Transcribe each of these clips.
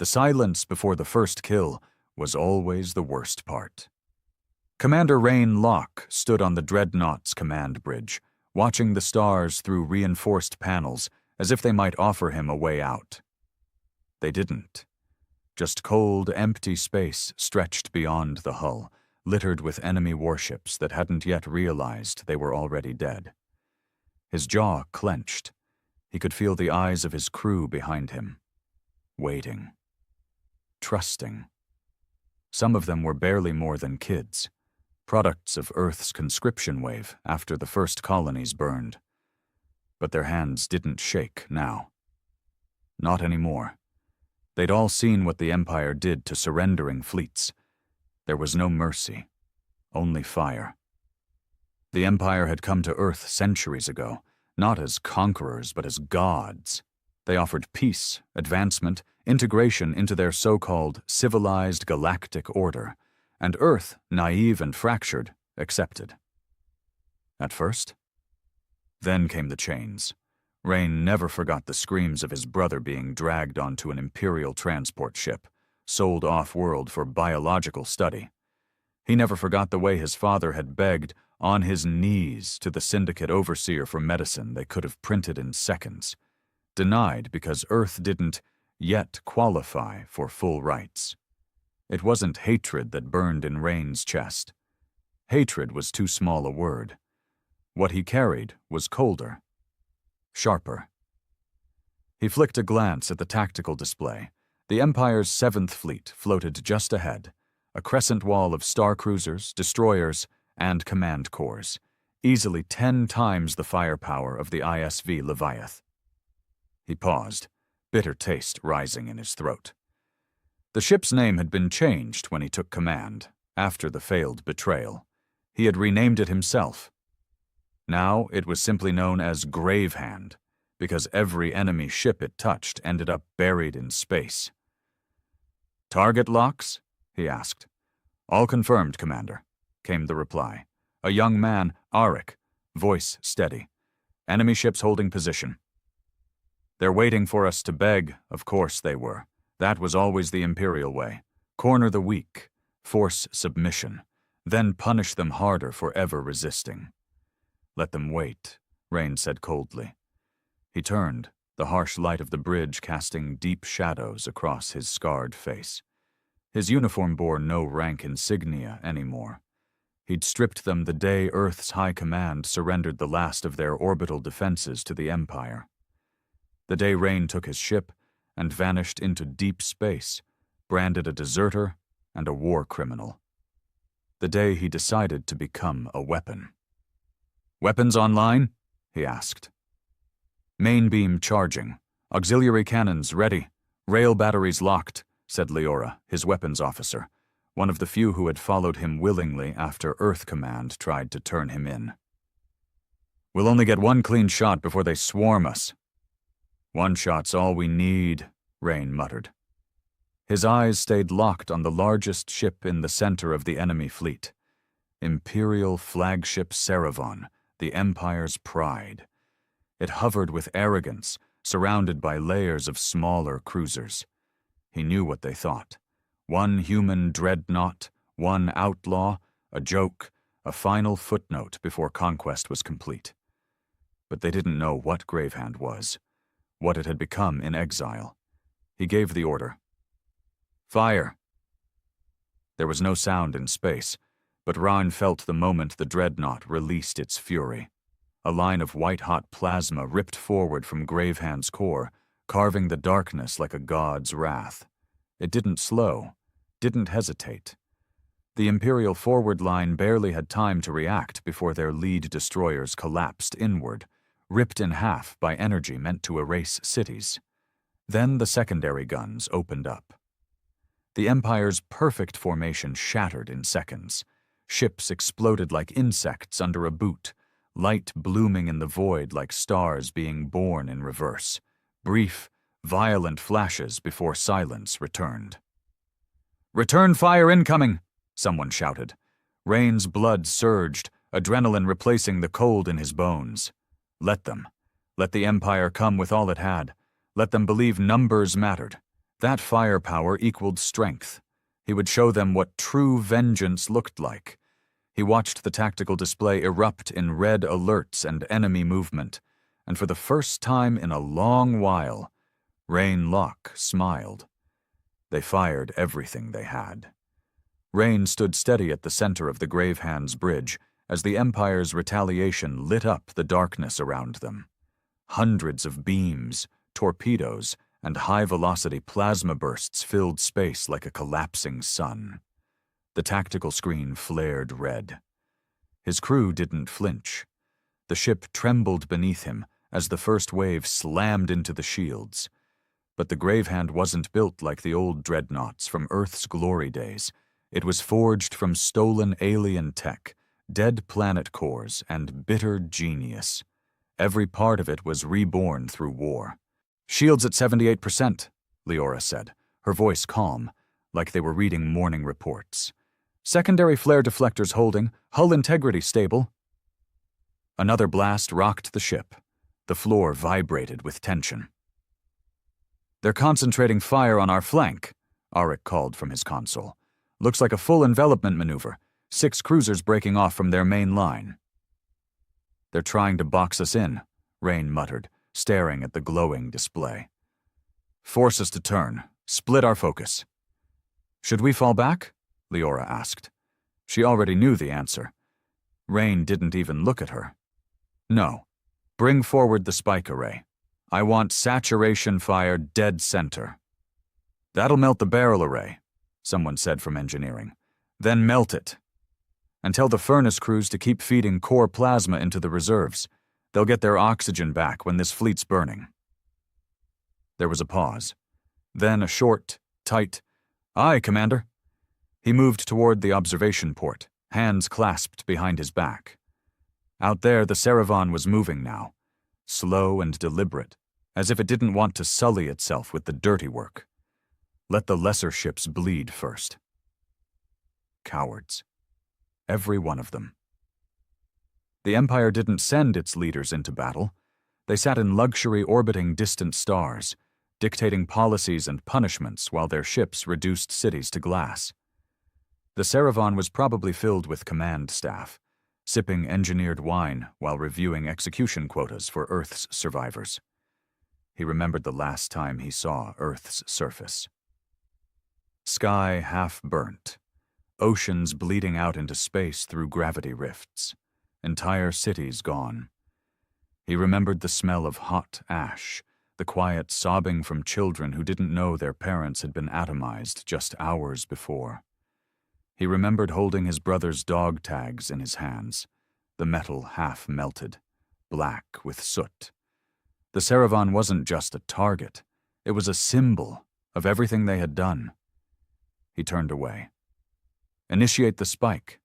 The silence before the first kill was always the worst part. Commander Rain Locke stood on the Dreadnought's command bridge, watching the stars through reinforced panels as if they might offer him a way out. They didn't. Just cold, empty space stretched beyond the hull, littered with enemy warships that hadn't yet realized they were already dead. His jaw clenched. He could feel the eyes of his crew behind him, waiting, trusting. Some of them were barely more than kids, products of Earth's conscription wave after the first colonies burned. But their hands didn't shake now. Not anymore. They'd all seen what the Empire did to surrendering fleets. There was no mercy, only fire. The Empire had come to Earth centuries ago, not as conquerors but as gods. They offered peace, advancement, integration into their so-called civilized galactic order, and Earth, naive and fractured, accepted. At first. Then came the chains. Rain never forgot the screams of his brother being dragged onto an Imperial transport ship, sold off-world for biological study. He never forgot the way his father had begged, on his knees, to the Syndicate overseer for medicine they could have printed in seconds, denied because Earth didn't yet qualify for full rights. It wasn't hatred that burned in Rain's chest. Hatred was too small a word. What he carried was colder, sharper. He flicked a glance at the tactical display. The Empire's 7th Fleet floated just ahead, a crescent wall of star cruisers, destroyers, and command corps, easily 10 times the firepower of the ISV Leviath. He paused, bitter taste rising in his throat. The ship's name had been changed when he took command, after the failed betrayal. He had renamed it himself. Now it was simply known as Gravehand, because every enemy ship it touched ended up buried in space. "Target locks?" he asked. "All confirmed, Commander," came the reply. A young man, Arik, voice steady. "Enemy ships holding position." "They're waiting for us to beg," of course they were. That was always the Imperial way. Corner the weak, force submission, then punish them harder for ever resisting. "Let them wait," Rain said coldly. He turned, the harsh light of the bridge casting deep shadows across his scarred face. His uniform bore no rank insignia anymore. He'd stripped them the day Earth's High Command surrendered the last of their orbital defenses to the Empire. The day Rain took his ship and vanished into deep space, branded a deserter and a war criminal. The day he decided to become a weapon. "Weapons online?" he asked. "Main beam charging. Auxiliary cannons ready. Rail batteries locked," said Leora, his weapons officer, one of the few who had followed him willingly after Earth Command tried to turn him in. "We'll only get one clean shot before they swarm us." "One shot's all we need," Rain muttered. His eyes stayed locked on the largest ship in the center of the enemy fleet. Imperial flagship Saravon, the Empire's pride. It hovered with arrogance, surrounded by layers of smaller cruisers. He knew what they thought. One human dreadnought, one outlaw, a joke, a final footnote before conquest was complete. But they didn't know what Gravehand was, what it had become in exile. He gave the order. "Fire!" There was no sound in space, but Ron felt the moment the dreadnought released its fury. A line of white-hot plasma ripped forward from Gravehand's core, carving the darkness like a god's wrath. It didn't slow, didn't hesitate. The Imperial forward line barely had time to react before their lead destroyers collapsed inward, ripped in half by energy meant to erase cities. Then the secondary guns opened up. The Empire's perfect formation shattered in seconds. Ships exploded like insects under a boot, light blooming in the void like stars being born in reverse. Brief, violent flashes before silence returned. "Return fire incoming!" someone shouted. Rain's blood surged, adrenaline replacing the cold in his bones. Let them. Let the Empire come with all it had. Let them believe numbers mattered. That firepower equaled strength. He would show them what true vengeance looked like. He watched the tactical display erupt in red alerts and enemy movement, and for the first time in a long while, Rain Locke smiled. They fired everything they had. Rain stood steady at the center of the Gravehand's bridge as the Empire's retaliation lit up the darkness around them. Hundreds of beams, torpedoes, and high-velocity plasma bursts filled space like a collapsing sun. The tactical screen flared red. His crew didn't flinch. The ship trembled beneath him as the first wave slammed into the shields. But the Gravehand wasn't built like the old dreadnoughts from Earth's glory days. It was forged from stolen alien tech, dead planet cores, and bitter genius. Every part of it was reborn through war. "Shields at 78%, Leora said, her voice calm, like they were reading morning reports. "Secondary flare deflectors holding, hull integrity stable." Another blast rocked the ship. The floor vibrated with tension. "They're concentrating fire on our flank," Arik called from his console. "Looks like a full envelopment maneuver, 6 cruisers breaking off from their main line." "They're trying to box us in," Rain muttered, staring at the glowing display. "Force us to turn. Split our focus." "Should we fall back?" Leora asked. She already knew the answer. Rain didn't even look at her. "No. Bring forward the spike array. I want saturation fire dead center." "That'll melt the barrel array," someone said from engineering. "Then melt it. And tell the furnace crews to keep feeding core plasma into the reserves. They'll get their oxygen back when this fleet's burning." There was a pause. Then a short, tight, "Aye, Commander." He moved toward the observation port, hands clasped behind his back. Out there, the Saravan was moving now, slow and deliberate, as if it didn't want to sully itself with the dirty work. Let the lesser ships bleed first. Cowards. Every one of them. The Empire didn't send its leaders into battle. They sat in luxury orbiting distant stars, dictating policies and punishments while their ships reduced cities to glass. The Saravan was probably filled with command staff, sipping engineered wine while reviewing execution quotas for Earth's survivors. He remembered the last time he saw Earth's surface. Sky half burnt, oceans bleeding out into space through gravity rifts, entire cities gone. He remembered the smell of hot ash, the quiet sobbing from children who didn't know their parents had been atomized just hours before. He remembered holding his brother's dog tags in his hands, the metal half melted, black with soot. The Saravan wasn't just a target, it was a symbol of everything they had done. He turned away. "Initiate the spike.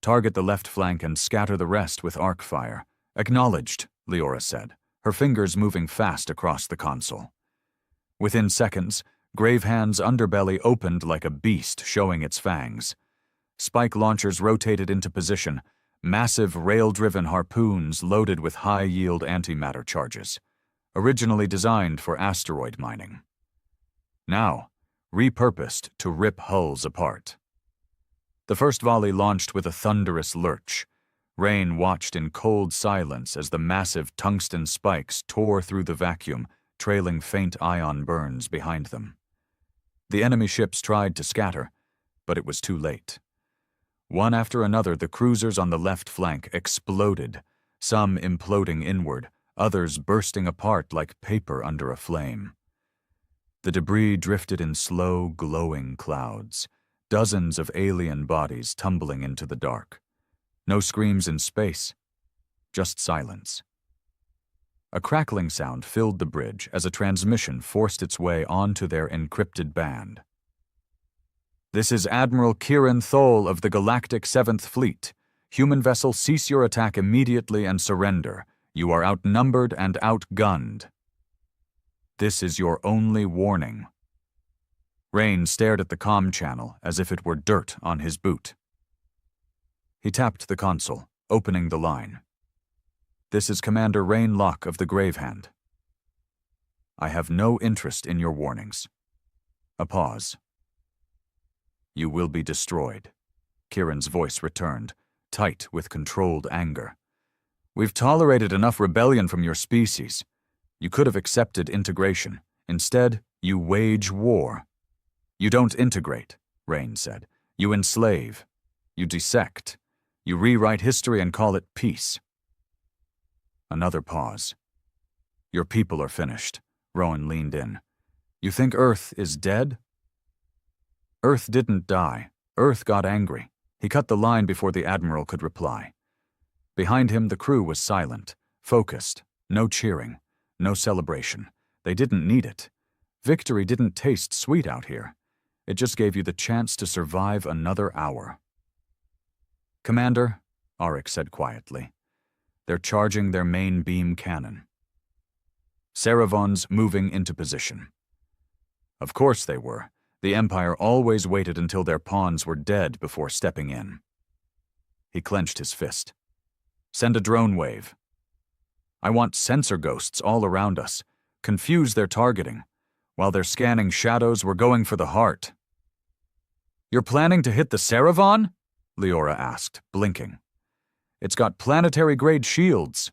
Target the left flank and scatter the rest with arc fire." "Acknowledged," Leora said, her fingers moving fast across the console. Within seconds, Gravehand's underbelly opened like a beast showing its fangs. Spike launchers rotated into position, massive rail-driven harpoons loaded with high-yield antimatter charges, originally designed for asteroid mining. Now, repurposed to rip hulls apart. The first volley launched with a thunderous lurch. Rain watched in cold silence as the massive tungsten spikes tore through the vacuum, trailing faint ion burns behind them. The enemy ships tried to scatter, but it was too late. One after another, the cruisers on the left flank exploded, some imploding inward, others bursting apart like paper under a flame. The debris drifted in slow, glowing clouds, dozens of alien bodies tumbling into the dark. No screams in space, just silence. A crackling sound filled the bridge as a transmission forced its way onto their encrypted band. "This is Admiral Kieran Thole of the Galactic 7th Fleet. Human vessel, cease your attack immediately and surrender. You are outnumbered and outgunned. This is your only warning." Rain stared at the comm channel as if it were dirt on his boot. He tapped the console, opening the line. "This is Commander Rain Locke of the Gravehand. I have no interest in your warnings. A pause. You will be destroyed. Kieran's voice returned, tight with controlled anger. We've tolerated enough rebellion from your species. You could have accepted integration. Instead, you wage war. You don't integrate, Rain said. You enslave. You dissect. You rewrite history and call it peace. Another pause. Your people are finished. Rowan leaned in. You think Earth is dead? Earth didn't die. Earth got angry. He cut the line before the Admiral could reply. Behind him, the crew was silent, focused, no cheering, no celebration. They didn't need it. Victory didn't taste sweet out here. It just gave you the chance to survive another hour. Commander, Arik said quietly. They're charging their main beam cannon. Saravons moving into position. Of course they were. The Empire always waited until their pawns were dead before stepping in. He clenched his fist. Send a drone wave. I want sensor ghosts all around us. Confuse their targeting. While they're scanning shadows, we're going for the heart. You're planning to hit the Saravon? Leora asked, blinking. It's got planetary-grade shields.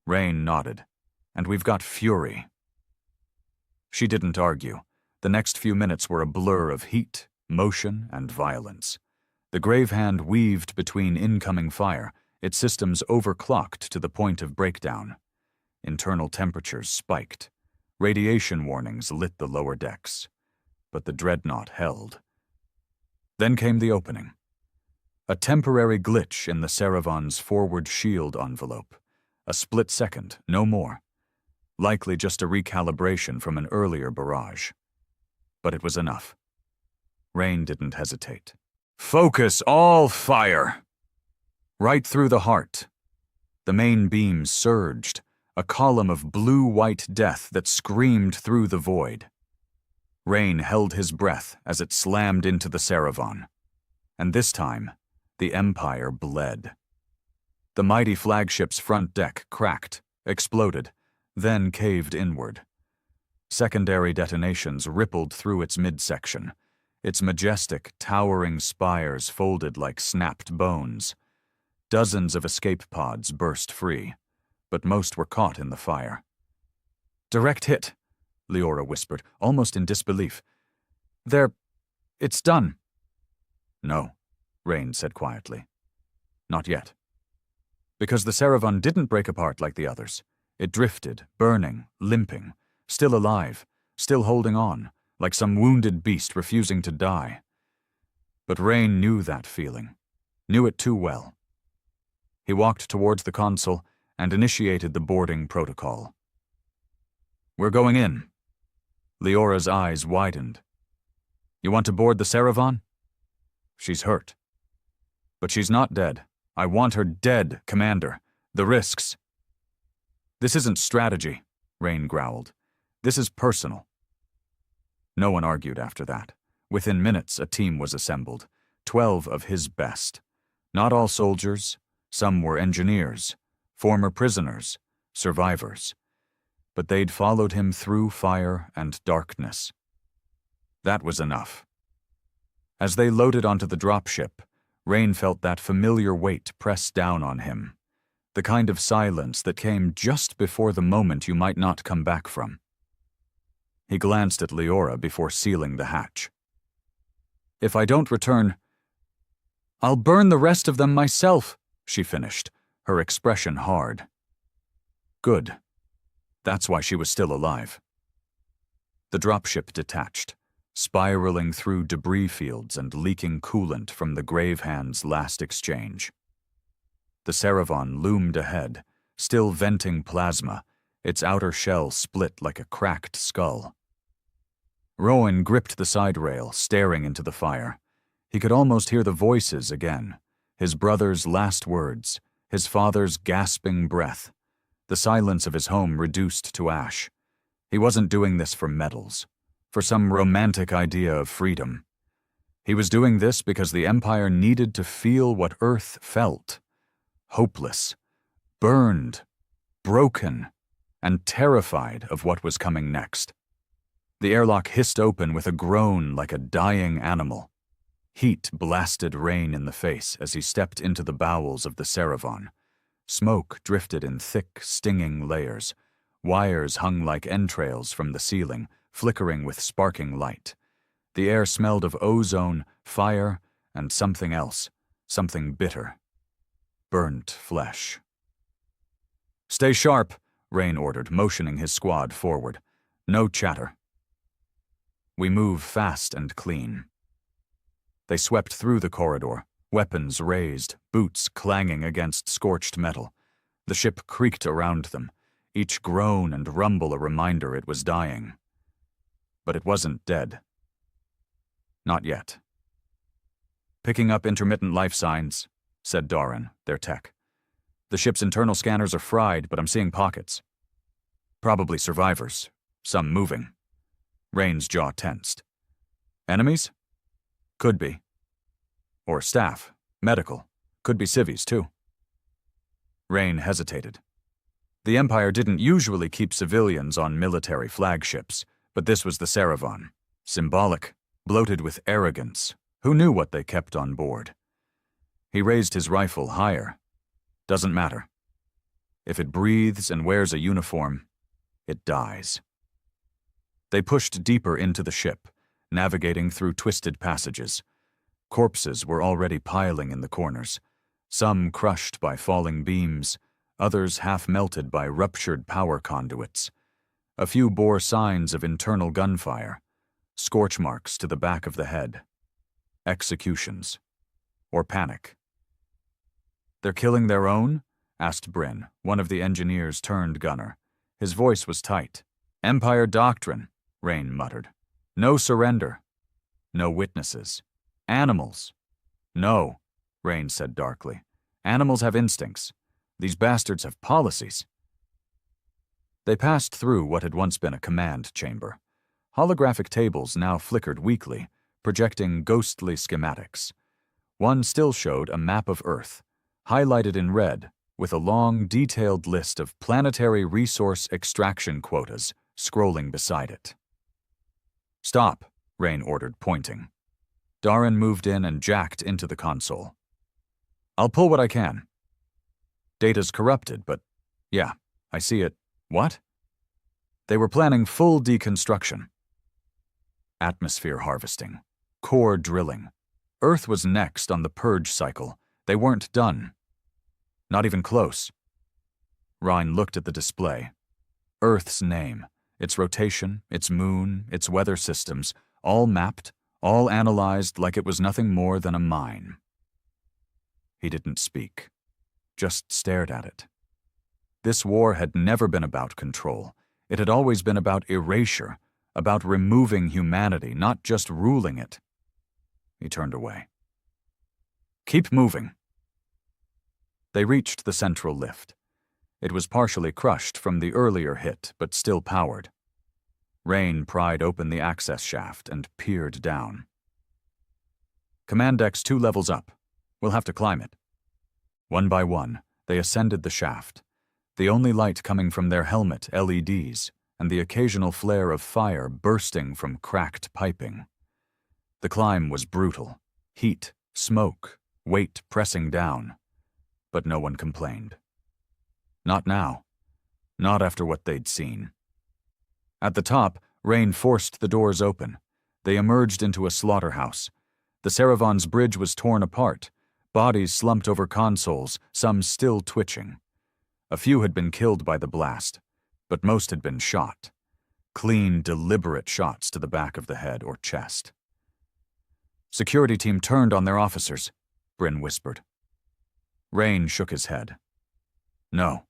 Rain nodded. And we've got fury. She didn't argue. The next few minutes were a blur of heat, motion, and violence. The Grave Hand weaved between incoming fire, its systems overclocked to the point of breakdown. Internal temperatures spiked. Radiation warnings lit the lower decks. But the Dreadnought held. Then came the opening. A temporary glitch in the Saravon's forward shield envelope. A split second, no more. Likely just a recalibration from an earlier barrage. But it was enough. Rain didn't hesitate. Focus all fire! Right through the heart. The main beam surged, a column of blue-white death that screamed through the void. Rain held his breath as it slammed into the Saravon. And this time, the Empire bled. The mighty flagship's front deck cracked, exploded, then caved inward. Secondary detonations rippled through its midsection, its majestic, towering spires folded like snapped bones. Dozens of escape pods burst free, but most were caught in the fire. Direct hit, Leora whispered, almost in disbelief. It's done. No, Rain said quietly. Not yet. Because the Saravon didn't break apart like the others. It drifted, burning, limping, still alive, still holding on, like some wounded beast refusing to die. But Rain knew that feeling, knew it too well. He walked towards the console and initiated the boarding protocol. We're going in. Leora's eyes widened. You want to board the Saravon? She's hurt. But she's not dead. I want her dead, Commander. The risks. This isn't strategy, Rain growled. This is personal. No one argued after that. Within minutes, a team was assembled, 12 of his best. Not all soldiers. Some were engineers, former prisoners, survivors. But they'd followed him through fire and darkness. That was enough. As they loaded onto the dropship, Rain felt that familiar weight press down on him, the kind of silence that came just before the moment you might not come back from. He glanced at Leora before sealing the hatch. If I don't return, I'll burn the rest of them myself, she finished, her expression hard. Good. That's why she was still alive. The dropship detached, spiraling through debris fields and leaking coolant from the Grave Hand's last exchange. The Saravon loomed ahead, still venting plasma, its outer shell split like a cracked skull. Rowan gripped the side rail, staring into the fire. He could almost hear the voices again, his brother's last words, his father's gasping breath, the silence of his home reduced to ash. He wasn't doing this for medals, for some romantic idea of freedom. He was doing this because the Empire needed to feel what Earth felt. Hopeless, burned, broken, and terrified of what was coming next. The airlock hissed open with a groan like a dying animal. Heat blasted Rain in the face as he stepped into the bowels of the Saravan. Smoke drifted in thick, stinging layers. Wires hung like entrails from the ceiling, flickering with sparking light. The air smelled of ozone, fire, and something else, something bitter. Burnt flesh. "Stay sharp," Rain ordered, motioning his squad forward. "No chatter." "We move fast and clean." They swept through the corridor, weapons raised, boots clanging against scorched metal. The ship creaked around them, each groan and rumble a reminder it was dying. But it wasn't dead. Not yet. "Picking up intermittent life signs," said Darren, their tech. "The ship's internal scanners are fried, but I'm seeing pockets. Probably survivors, some moving." Rain's jaw tensed. "Enemies? Could be. Or staff, medical, could be civvies too." Rain hesitated. The Empire didn't usually keep civilians on military flagships, but this was the Saravan. Symbolic, bloated with arrogance. Who knew what they kept on board? He raised his rifle higher. "Doesn't matter. If it breathes and wears a uniform, it dies." They pushed deeper into the ship, navigating through twisted passages. Corpses were already piling in the corners, some crushed by falling beams, others half-melted by ruptured power conduits. A few bore signs of internal gunfire, scorch marks to the back of the head. Executions. Or panic. "They're killing their own?" asked Bryn, one of the engineers turned gunner. His voice was tight. "Empire doctrine," Rain muttered. "No surrender. No witnesses. Animals." "No," Rain said darkly. "Animals have instincts. These bastards have policies." They passed through what had once been a command chamber. Holographic tables now flickered weakly, projecting ghostly schematics. One still showed a map of Earth, highlighted in red, with a long, detailed list of planetary resource extraction quotas scrolling beside it. "Stop," Rain ordered, pointing. Darren moved in and jacked into the console. "I'll pull what I can." "Data's corrupted, but yeah, I see it." "What?" "They were planning full deconstruction. Atmosphere harvesting. Core drilling. Earth was next on the purge cycle. They weren't done. Not even close." Ryan looked at the display. Earth's name, its rotation, its moon, its weather systems, all mapped, all analyzed like it was nothing more than a mine. He didn't speak, just stared at it. This war had never been about control. It had always been about erasure, about removing humanity, not just ruling it. He turned away. "Keep moving." They reached the central lift. It was partially crushed from the earlier hit, but still powered. Rain pried open the access shaft and peered down. "Command deck's 2 levels up. We'll have to climb it." One by one, they ascended the shaft, the only light coming from their helmet LEDs and the occasional flare of fire bursting from cracked piping. The climb was brutal. Heat, smoke, weight pressing down. But no one complained. Not now. Not after what they'd seen. At the top, Rain forced the doors open. They emerged into a slaughterhouse. The Saravan's bridge was torn apart, bodies slumped over consoles, some still twitching. A few had been killed by the blast, but most had been shot. Clean, deliberate shots to the back of the head or chest. "Security team turned on their officers," Bryn whispered. Rain shook his head. "No.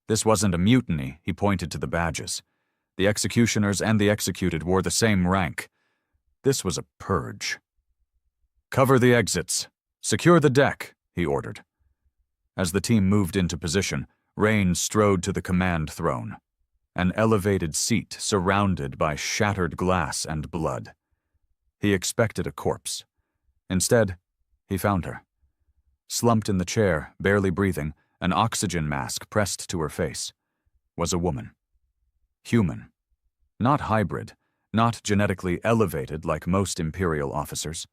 This wasn't a mutiny," he pointed to the badges. The executioners and the executed wore the same rank. This was a purge. "Cover the exits. Secure the deck," he ordered. As the team moved into position, Rain strode to the command throne, an elevated seat surrounded by shattered glass and blood. He expected a corpse. Instead, he found her. Slumped in the chair, barely breathing, an oxygen mask pressed to her face, was a woman. Human. Not hybrid, Not genetically elevated like most Imperial officers.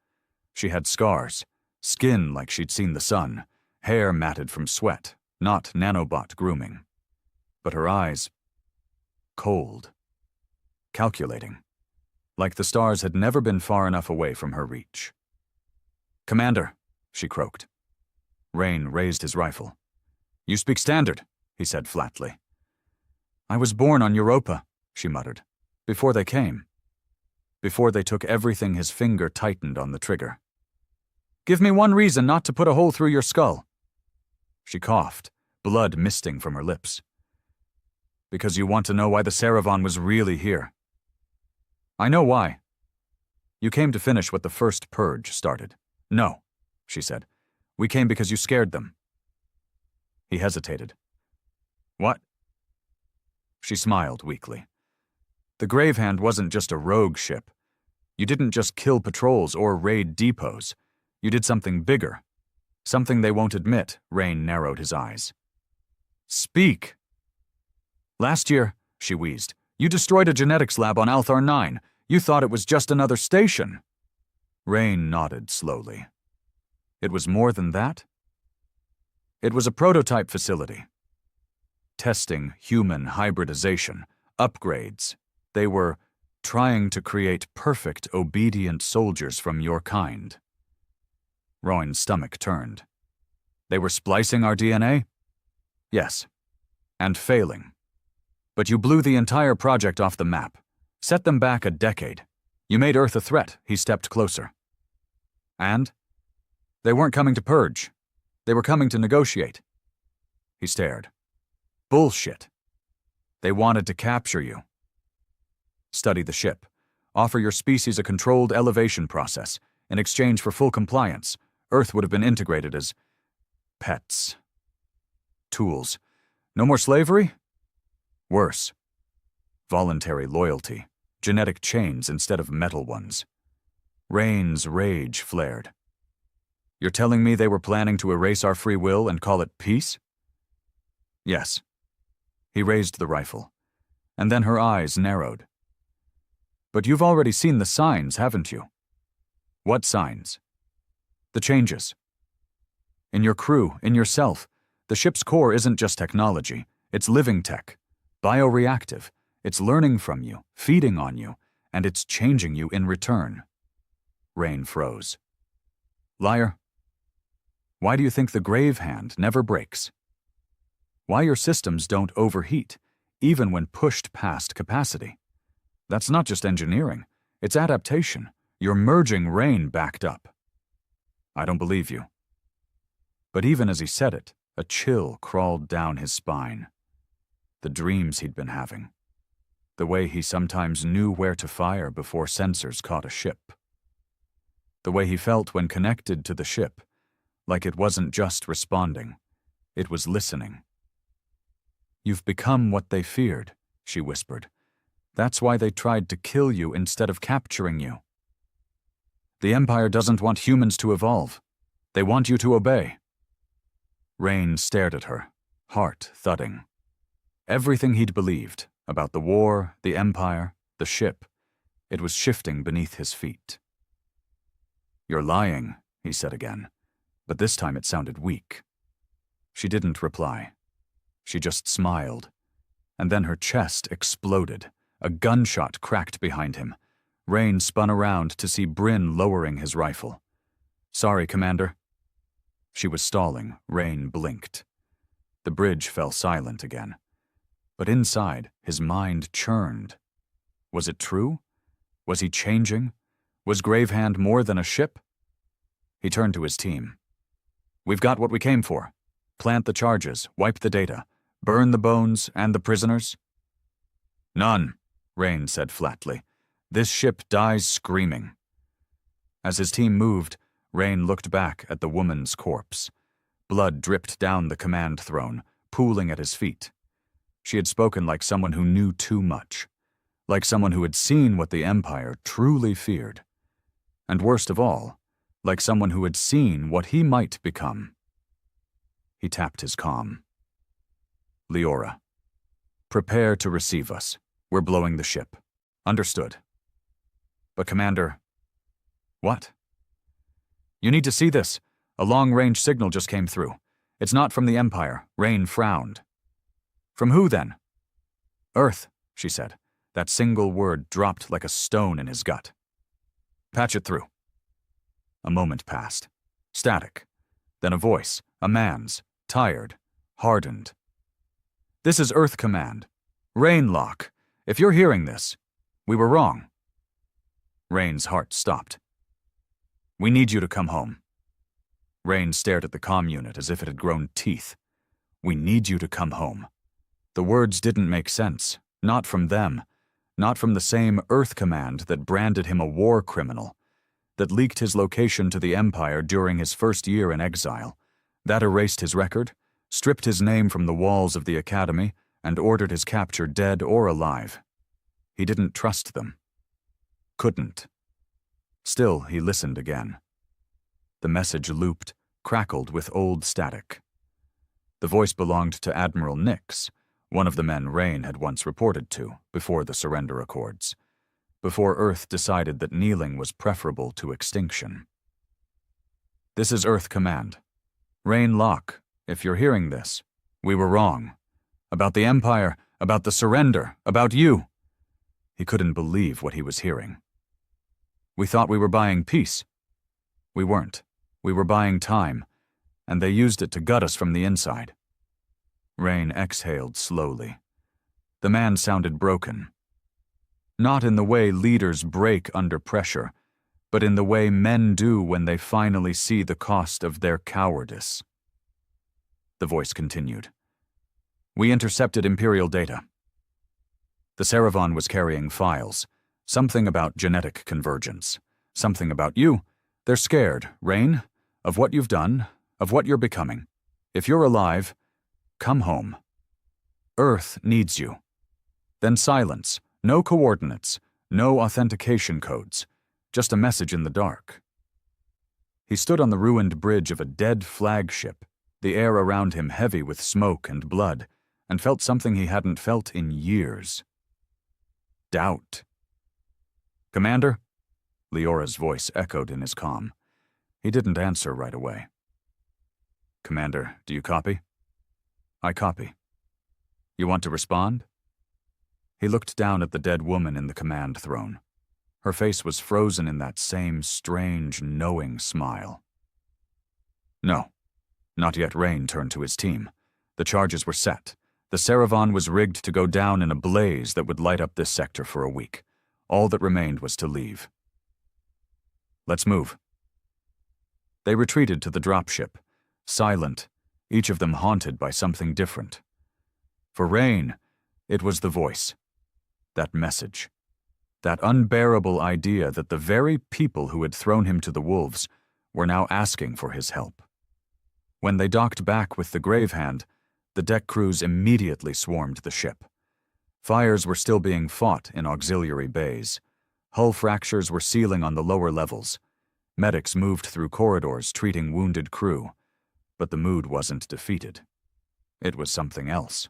She had scars, skin like she'd seen the sun, hair matted from sweat, not nanobot grooming. But her eyes, cold, calculating, like the stars had never been far enough away from her reach. "Commander," she croaked. Rain raised his rifle. "You speak Standard," he said flatly. "I was born on Europa," she muttered, "before they came. Before they took everything." His finger tightened on the trigger. "Give me one reason not to put a hole through your skull." She coughed, blood misting from her lips. "Because you want to know why the Saravan was really here." "I know why. You came to finish what the first purge started." "No," she said. "We came because you scared them." He hesitated. "What?" She smiled weakly. "The Gravehand wasn't just a rogue ship. You didn't just kill patrols or raid depots. You did something bigger. Something they won't admit." Rain narrowed his eyes. "Speak." "Last year," she wheezed, "you destroyed a genetics lab on Althar 9. You thought it was just another station." Rain nodded slowly. "It was more than that?" "It was a prototype facility. Testing human hybridization, upgrades. They were trying to create perfect, obedient soldiers from your kind." Royn's stomach turned. "They were splicing our DNA?" "Yes. And failing. But you blew the entire project off the map. Set them back a decade. You made Earth a threat." He stepped closer. "And?" "They weren't coming to purge. They were coming to negotiate." He stared. "Bullshit. They wanted to capture you. Study the ship. Offer your species a controlled elevation process. In exchange for full compliance, Earth would have been integrated as pets. Tools. No more slavery? Worse. Voluntary loyalty. Genetic chains instead of metal ones." Rain's rage flared. "You're telling me they were planning to erase our free will and call it peace?" "Yes." He raised the rifle, and then her eyes narrowed. "But you've already seen the signs, haven't you?" "What signs?" "The changes. In your crew, in yourself. The ship's core isn't just technology. It's living tech. Bioreactive. It's learning from you, feeding on you, and it's changing you in return." Rain froze. "Liar. Why do you think the Gravehand never breaks? Why your systems don't overheat, even when pushed past capacity? That's not just engineering. It's adaptation. You're merging." Rain backed up. "I don't believe you." But even as he said it, a chill crawled down his spine. The dreams he'd been having. The way he sometimes knew where to fire before sensors caught a ship. The way he felt when connected to the ship, like it wasn't just responding, it was listening. "You've become what they feared," she whispered. "That's why they tried to kill you instead of capturing you. The Empire doesn't want humans to evolve. They want you to obey." Rain stared at her, heart thudding. Everything he'd believed about the war, the Empire, the ship, it was shifting beneath his feet. "You're lying," he said again, but this time it sounded weak. She didn't reply. She just smiled, and then her chest exploded. A gunshot cracked behind him. Rain spun around to see Bryn lowering his rifle. "Sorry, Commander." She was stalling. Rain blinked. The bridge fell silent again. But inside, his mind churned. Was it true? Was he changing? Was Gravehand more than a ship? He turned to his team. "We've got what we came for. Plant the charges, wipe the data, burn the bones and the prisoners?" "None," Rain said flatly. "This ship dies screaming." As his team moved, Rain looked back at the woman's corpse. Blood dripped down the command throne, pooling at his feet. She had spoken like someone who knew too much, like someone who had seen what the Empire truly feared. And worst of all, like someone who had seen what he might become. He tapped his comm. "Leora, prepare to receive us. We're blowing the ship. Understood." But Commander... What? You need to see this. A long-range signal just came through. It's not from the Empire. Rain frowned. From who, then? Earth, she said. That single word dropped like a stone in his gut. Patch it through. A moment passed. Static. Then a voice, a man's, tired, hardened. This is Earth Command. Rainlock, if you're hearing this, we were wrong. Rain's heart stopped. We need you to come home. Rain stared at the comm unit as if it had grown teeth. We need you to come home. The words didn't make sense. Not from them. Not from the same Earth Command that branded him a war criminal, that leaked his location to the Empire during his first year in exile, that erased his record, stripped his name from the walls of the Academy, and ordered his capture dead or alive. He didn't trust them. Couldn't. Still, he listened again. The message looped, crackled with old static. The voice belonged to Admiral Nix, one of the men Rain had once reported to, before the surrender accords, before Earth decided that kneeling was preferable to extinction. This is Earth Command. Rain Locke, if you're hearing this, we were wrong. About the Empire, about the surrender, about you. He couldn't believe what he was hearing. We thought we were buying peace. We weren't. We were buying time, and they used it to gut us from the inside. Rain exhaled slowly. The man sounded broken. Not in the way leaders break under pressure, but in the way men do when they finally see the cost of their cowardice. The voice continued. We intercepted Imperial data. The Saravan was carrying files, something about genetic convergence, something about you. They're scared, Rain, of what you've done, of what you're becoming. If you're alive, come home. Earth needs you. Then silence, no coordinates, no authentication codes, just a message in the dark. He stood on the ruined bridge of a dead flagship, the air around him heavy with smoke and blood, and felt something he hadn't felt in years. Doubt. Commander? Leora's voice echoed in his comm. He didn't answer right away. Commander, do you copy? I copy. You want to respond? He looked down at the dead woman in the command throne. Her face was frozen in that same strange, knowing smile. No. Not yet. Rain turned to his team. The charges were set. The Saravan was rigged to go down in a blaze that would light up this sector for a week. All that remained was to leave. Let's move. They retreated to the dropship, silent, each of them haunted by something different. For Rain, it was the voice. That message. That unbearable idea that the very people who had thrown him to the wolves were now asking for his help. When they docked back with the Grave Hand, the deck crews immediately swarmed the ship. Fires were still being fought in auxiliary bays. Hull fractures were sealing on the lower levels. Medics moved through corridors treating wounded crew. But the mood wasn't defeated. It was something else.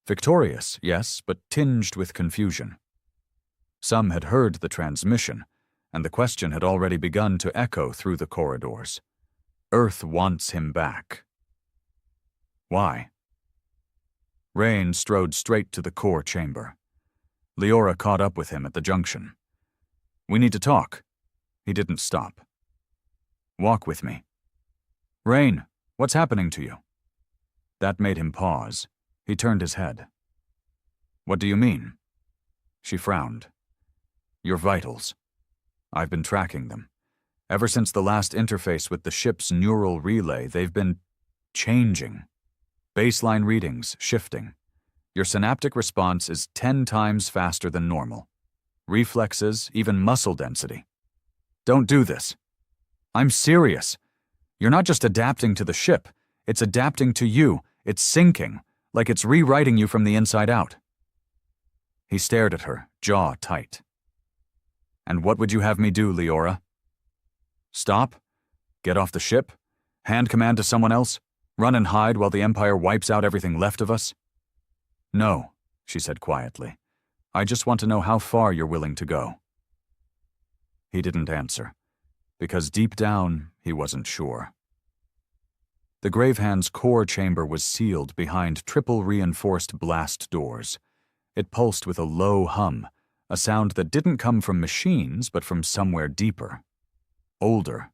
Victorious, yes, but tinged with confusion. Some had heard the transmission, and the question had already begun to echo through the corridors. Earth wants him back. Why? Rain strode straight to the core chamber. Leora caught up with him at the junction. We need to talk. He didn't stop. Walk with me. Rain, what's happening to you? That made him pause. He turned his head. What do you mean? She frowned. Your vitals. I've been tracking them. Ever since the last interface with the ship's neural relay, they've been changing. Baseline readings shifting. Your synaptic response is 10 times faster than normal. Reflexes, even muscle density. Don't do this. I'm serious. You're not just adapting to the ship. It's adapting to you. It's sinking, like it's rewriting you from the inside out. He stared at her, jaw tight. And what would you have me do, Leora? Stop? Get off the ship? Hand command to someone else? Run and hide while the Empire wipes out everything left of us? No, she said quietly. I just want to know how far you're willing to go. He didn't answer, because deep down he wasn't sure. The Gravehand's core chamber was sealed behind triple-reinforced blast doors. It pulsed with a low hum, a sound that didn't come from machines but from somewhere deeper. Older.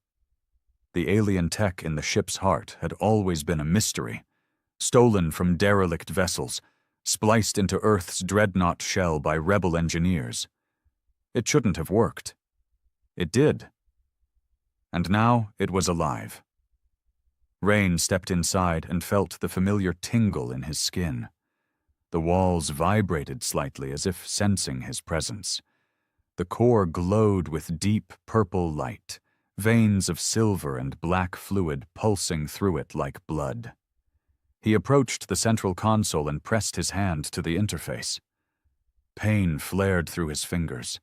The alien tech in the ship's heart had always been a mystery, stolen from derelict vessels, spliced into Earth's Dreadnought shell by rebel engineers. It shouldn't have worked. It did. And now it was alive. Rain stepped inside and felt the familiar tingle in his skin. The walls vibrated slightly as if sensing his presence. The core glowed with deep purple light, veins of silver and black fluid pulsing through it like blood. He approached the central console and pressed his hand to the interface. Pain flared through his fingers,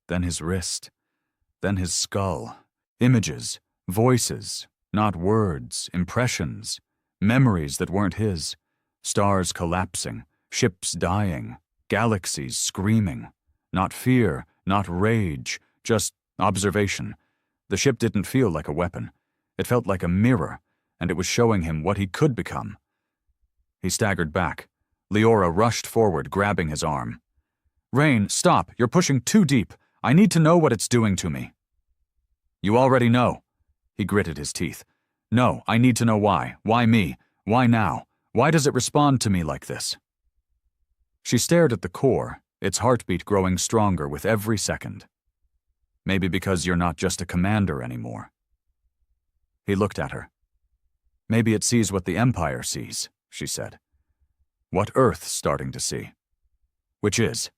then his wrist, then his skull. Images, voices, not words, impressions, memories that weren't his, stars collapsing, ships dying, galaxies screaming. Not fear, not rage, just observation. The ship didn't feel like a weapon. It felt like a mirror, and it was showing him what he could become. He staggered back. Leora rushed forward, grabbing his arm. "Rain, stop! You're pushing too deep. I need to know what it's doing to me." "You already know." He gritted his teeth. "No, I need to know why. Why me? Why now? Why does it respond to me like this?" She stared at the core, its heartbeat growing stronger with every second. "Maybe because you're not just a commander anymore." He looked at her. "Maybe it sees what the Empire sees," she said. "What Earth's starting to see." "Which is,"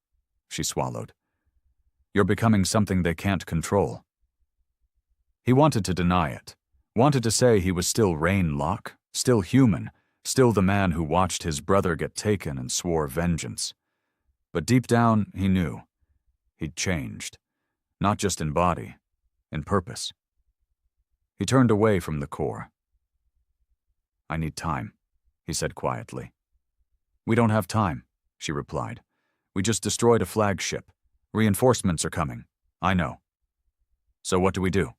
she swallowed. "You're becoming something they can't control." He wanted to deny it, wanted to say he was still Rain Locke, still human, still the man who watched his brother get taken and swore vengeance. But deep down, he knew. He'd changed. Not just in body, in purpose. He turned away from the core. "I need time," he said quietly. "We don't have time," she replied. "We just destroyed a flagship. Reinforcements are coming. I know. So what do we do?"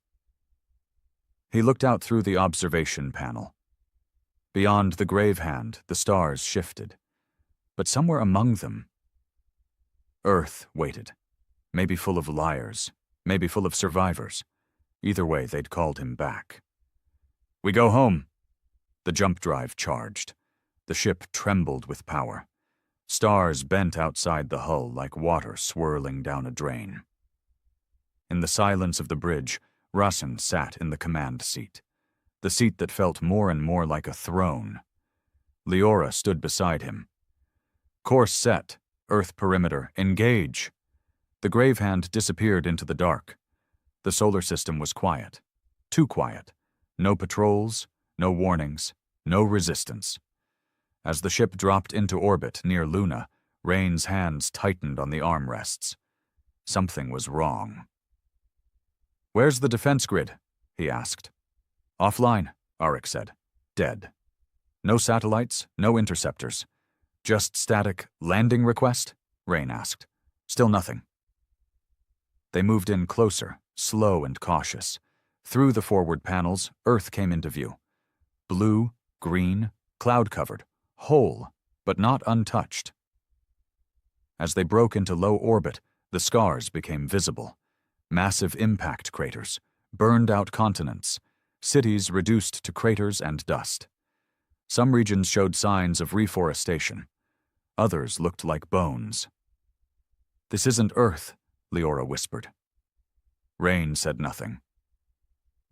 He looked out through the observation panel. Beyond the Gravehand, the stars shifted. But somewhere among them, Earth waited. Maybe full of liars, maybe full of survivors. Either way, they'd called him back. "We go home." The jump drive charged. The ship trembled with power. Stars bent outside the hull like water swirling down a drain. In the silence of the bridge, Rasen sat in the command seat, the seat that felt more and more like a throne. Leora stood beside him. "Course set. Earth perimeter. Engage." The Gravehand disappeared into the dark. The solar system was quiet. Too quiet. No patrols, no warnings, no resistance. As the ship dropped into orbit near Luna, Rain's hands tightened on the armrests. Something was wrong. "Where's the defense grid?" he asked. "Offline," Arik said. "Dead. No satellites, no interceptors. Just static landing request?" Rain asked. "Still nothing." They moved in closer, slow and cautious. Through the forward panels, Earth came into view. Blue, green, cloud-covered, whole, but not untouched. As they broke into low orbit, the scars became visible. Massive impact craters, burned-out continents, cities reduced to craters and dust. Some regions showed signs of reforestation. Others looked like bones. "This isn't Earth," Leora whispered. Rain said nothing.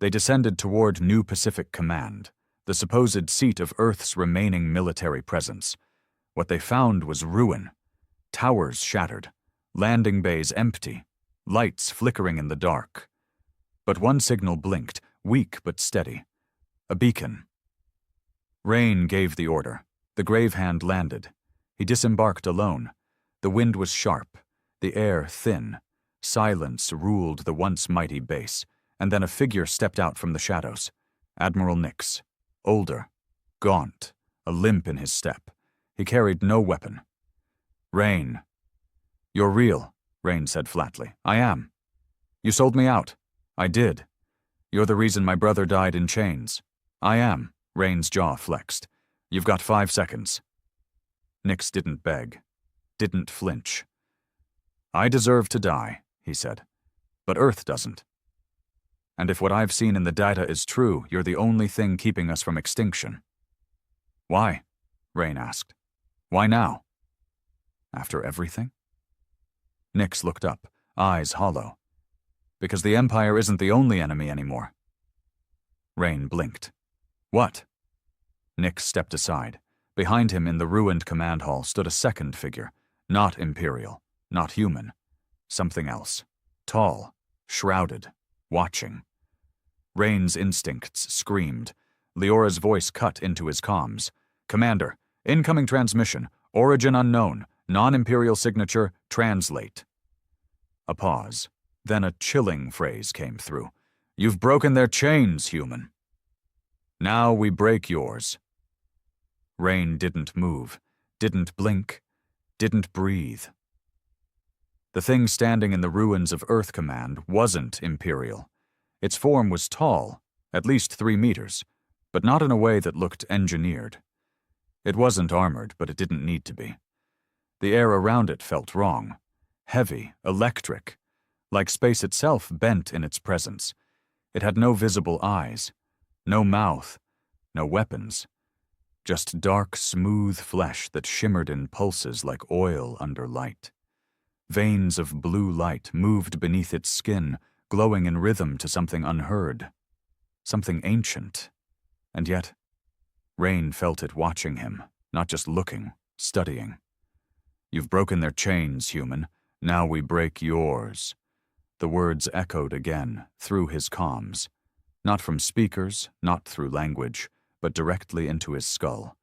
They descended toward New Pacific Command, the supposed seat of Earth's remaining military presence. What they found was ruin. Towers shattered, landing bays empty, lights flickering in the dark. But one signal blinked, weak but steady. A beacon. Rain gave the order. The Gravehand landed. He disembarked alone. The wind was sharp, the air thin. Silence ruled the once mighty base, and then a figure stepped out from the shadows. Admiral Nix. Older, gaunt, a limp in his step. He carried no weapon. "Rain." "You're real," Rain said flatly. "I am." You sold me out. I did. You're the reason my brother died in chains. I am. Rain's jaw flexed. You've got 5 seconds. Nyx didn't beg, didn't flinch. I deserve to die, he said, but Earth doesn't. And if what I've seen in the data is true, you're the only thing keeping us from extinction. Why? Rain asked. Why now? After everything? Nyx looked up, eyes hollow. Because the Empire isn't the only enemy anymore. Rain blinked. What? Nyx stepped aside. Behind him in the ruined command hall stood a second figure, not Imperial, not human, something else. Tall, shrouded, watching. Rain's instincts screamed. Leora's voice cut into his comms. Commander, incoming transmission, origin unknown, non-Imperial signature, translate. A pause. Then a chilling phrase came through. You've broken their chains, human. Now we break yours. Rain didn't move, didn't blink, didn't breathe. The thing standing in the ruins of Earth Command wasn't Imperial. Its form was tall, at least 3 meters, but not in a way that looked engineered. It wasn't armored, but it didn't need to be. The air around it felt wrong, heavy, electric, like space itself bent in its presence. It had no visible eyes, no mouth, no weapons. Just dark, smooth flesh that shimmered in pulses like oil under light. Veins of blue light moved beneath its skin, glowing in rhythm to something unheard, something ancient. And yet, Rain felt it watching him, not just looking, studying. You've broken their chains, human. Now we break yours. The words echoed again, through his comms. Not from speakers, not through language, but directly into his skull.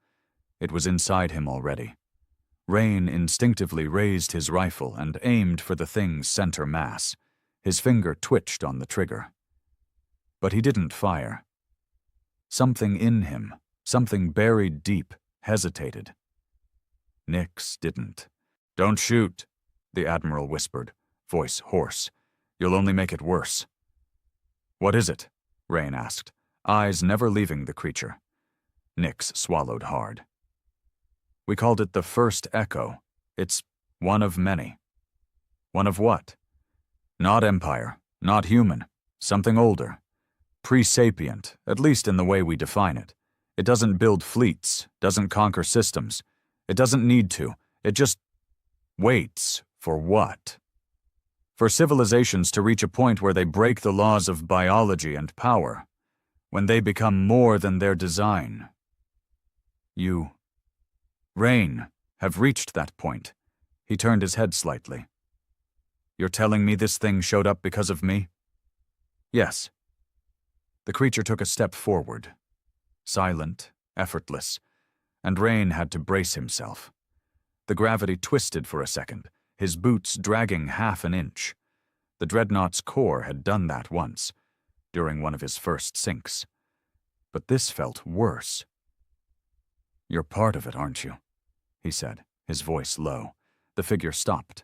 It was inside him already. Rain instinctively raised his rifle and aimed for the thing's center mass. His finger twitched on the trigger. But he didn't fire. Something in him, something buried deep, hesitated. Nyx didn't. Don't shoot, the Admiral whispered, voice hoarse. You'll only make it worse. What is it? Rain asked, eyes never leaving the creature. Nyx swallowed hard. We called it the first echo. It's one of many. One of what? Not Empire, not human, something older. Pre-sapient, at least in the way we define it. It doesn't build fleets, doesn't conquer systems. It doesn't need to. It just waits for what? For civilizations to reach a point where they break the laws of biology and power, when they become more than their design. You, Rain, have reached that point. He turned his head slightly. You're telling me this thing showed up because of me? Yes. The creature took a step forward, silent, effortless, and Rain had to brace himself. The gravity twisted for a second, his boots dragging half an inch. The Dreadnought's core had done that once, during one of his first sinks. But this felt worse. You're part of it, aren't you? He said, his voice low. The figure stopped,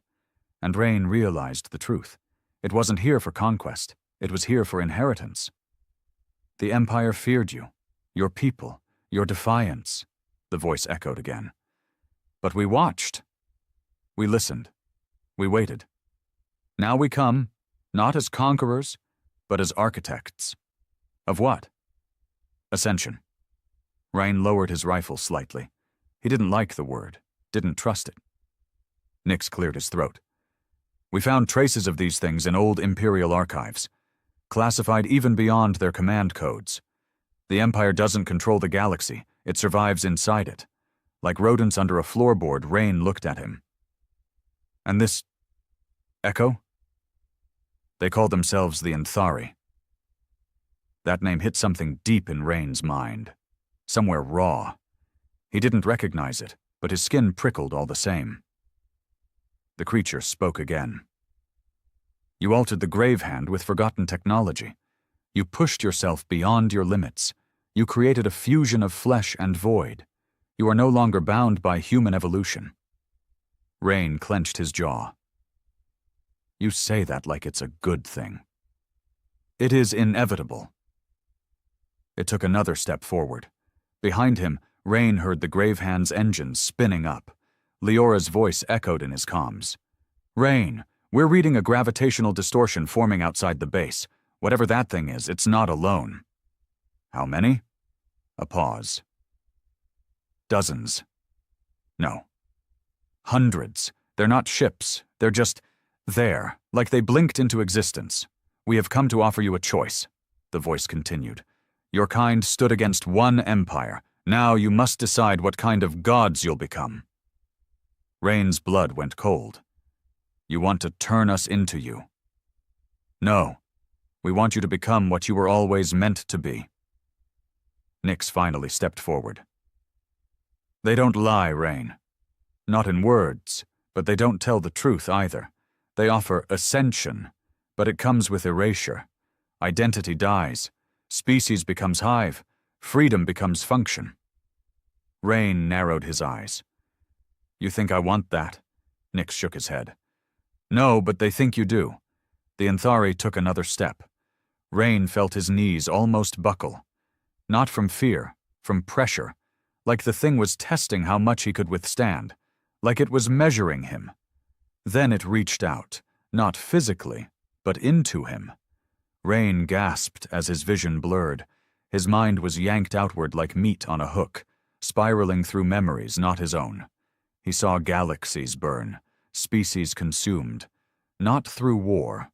and Rain realized the truth. It wasn't here for conquest. It was here for inheritance. The Empire feared you, your people, your defiance, the voice echoed again. But we watched. We listened. We waited. Now we come, not as conquerors, but as architects. Of what? Ascension. Rain lowered his rifle slightly. He didn't like the word, didn't trust it. Nyx cleared his throat. We found traces of these things in old Imperial archives, classified even beyond their command codes. The Empire doesn't control the galaxy, it survives inside it. Like rodents under a floorboard, Rain looked at him. And this echo? They call themselves the Anthari. That name hit something deep in Rain's mind. Somewhere raw. He didn't recognize it, but his skin prickled all the same. The creature spoke again. You altered the grave hand with forgotten technology. You pushed yourself beyond your limits. You created a fusion of flesh and void. You are no longer bound by human evolution. Rain clenched his jaw. You say that like it's a good thing. It is inevitable. It took another step forward. Behind him, Rain heard the Gravehand's engines spinning up. Leora's voice echoed in his comms. Rain, we're reading a gravitational distortion forming outside the base. Whatever that thing is, it's not alone. How many? A pause. Dozens. No. Hundreds. They're not ships. They're just there, like they blinked into existence. We have come to offer you a choice, the voice continued. Your kind stood against one empire. Now you must decide what kind of gods you'll become. Rain's blood went cold. You want to turn us into you. No. We want you to become what you were always meant to be. Nyx finally stepped forward. They don't lie, Rain. Not in words, but they don't tell the truth either. They offer ascension, but it comes with erasure. Identity dies. Species becomes hive. Freedom becomes function. Rain narrowed his eyes. You think I want that? Nyx shook his head. No, but they think you do. The Anthari took another step. Rain felt his knees almost buckle. Not from fear, from pressure, like the thing was testing how much he could withstand, like it was measuring him. Then it reached out, not physically, but into him. Rain gasped as his vision blurred. His mind was yanked outward like meat on a hook, spiraling through memories not his own. He saw galaxies burn, species consumed, not through war,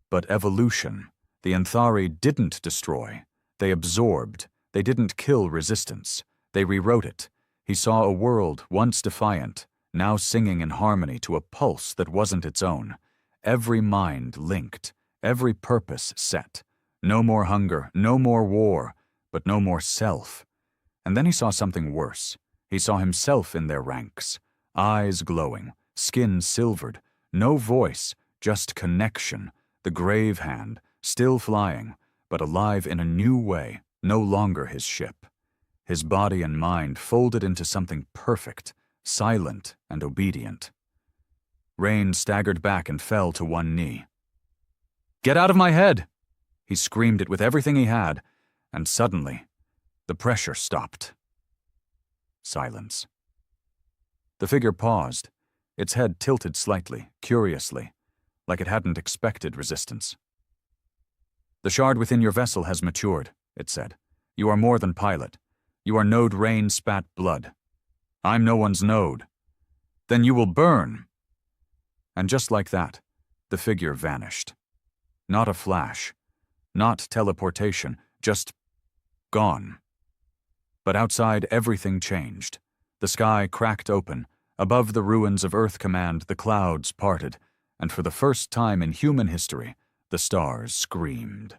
but evolution. The Anthari didn't destroy. They absorbed. They didn't kill resistance. They rewrote it. He saw a world once defiant, now singing in harmony to a pulse that wasn't its own. Every mind linked, every purpose set. No more hunger, no more war, but no more self. And then he saw something worse. He saw himself in their ranks, eyes glowing, skin silvered, no voice, just connection, the grave hand, still flying, but alive in a new way, no longer his ship. His body and mind folded into something perfect, silent and obedient. Rain staggered back and fell to one knee. Get out of my head! He screamed it with everything he had, and suddenly, the pressure stopped. Silence. The figure paused, its head tilted slightly, curiously, like it hadn't expected resistance. The shard within your vessel has matured, it said. You are more than pilot. You are Node Rain spat blood. I'm no one's node. Then you will burn. And just like that, the figure vanished. Not a flash, not teleportation, just gone. But outside, everything changed. The sky cracked open. Above the ruins of Earth Command, the clouds parted, and for the first time in human history, the stars screamed.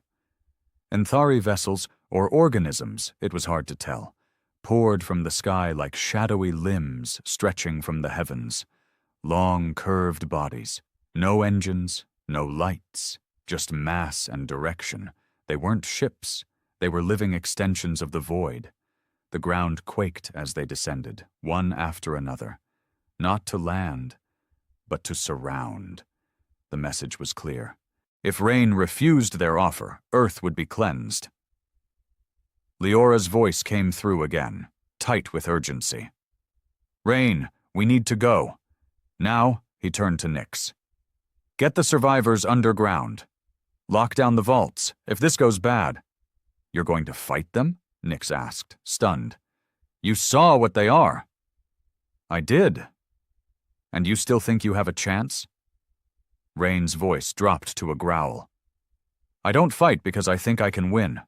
Anthari vessels, or organisms, it was hard to tell, poured from the sky like shadowy limbs stretching from the heavens. Long, curved bodies. No engines, no lights, just mass and direction. They weren't ships. They were living extensions of the void. The ground quaked as they descended, one after another. Not to land, but to surround. The message was clear. If Rain refused their offer, Earth would be cleansed. Leora's voice came through again, tight with urgency. Rain, we need to go. Now, he turned to Nyx. Get the survivors underground. Lock down the vaults, if this goes bad. You're going to fight them? Nyx asked, stunned. You saw what they are. I did. And you still think you have a chance? Rain's voice dropped to a growl. I don't fight because I think I can win.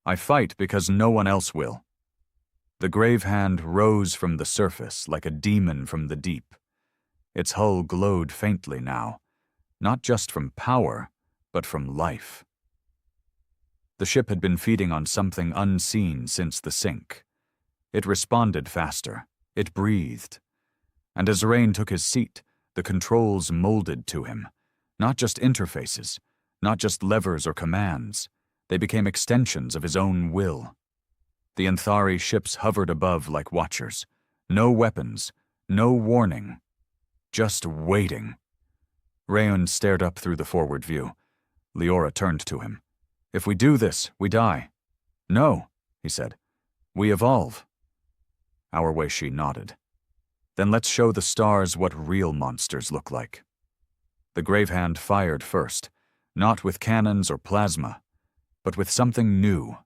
I fight because no one else will. The grave hand rose from the surface like a demon from the deep. Its hull glowed faintly now, not just from power, but from life. The ship had been feeding on something unseen since the sink. It responded faster. It breathed. And as Rain took his seat, the controls molded to him. Not just interfaces, not just levers or commands. They became extensions of his own will. The Anthari ships hovered above like watchers. No weapons, no warning. Just waiting. Rayon stared up through the forward view. Leora turned to him. "If we do this, we die." "No," he said. "We evolve." Our Weishi nodded. "Then let's show the stars what real monsters look like." The Gravehand fired first, not with cannons or plasma, but with something new.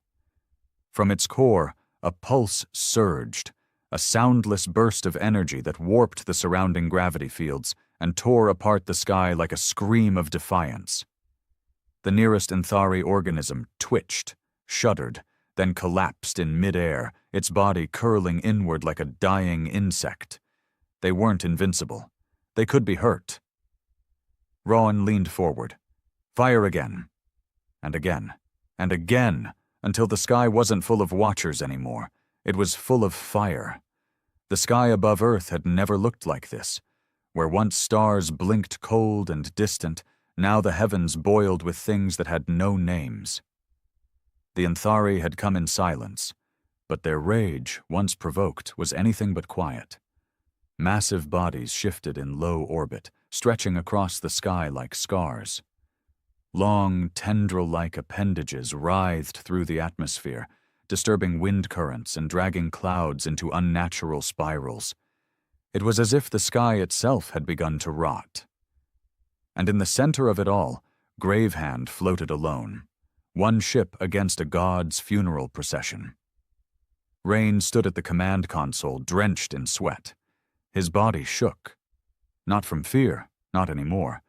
From its core, a pulse surged, a soundless burst of energy that warped the surrounding gravity fields and tore apart the sky like a scream of defiance. The nearest Anthari organism twitched, shuddered, then collapsed in midair, its body curling inward like a dying insect. They weren't invincible. They could be hurt. Rowan leaned forward. "Fire again." And again. And again, until the sky wasn't full of watchers anymore. It was full of fire. The sky above Earth had never looked like this. Where once stars blinked cold and distant, now the heavens boiled with things that had no names. The Anthari had come in silence, but their rage, once provoked, was anything but quiet. Massive bodies shifted in low orbit, stretching across the sky like scars. Long, tendril-like appendages writhed through the atmosphere, disturbing wind currents and dragging clouds into unnatural spirals. It was as if the sky itself had begun to rot. And in the center of it all, Gravehand floated alone, one ship against a god's funeral procession. Rain stood at the command console, drenched in sweat. His body shook. Not from fear, not anymore,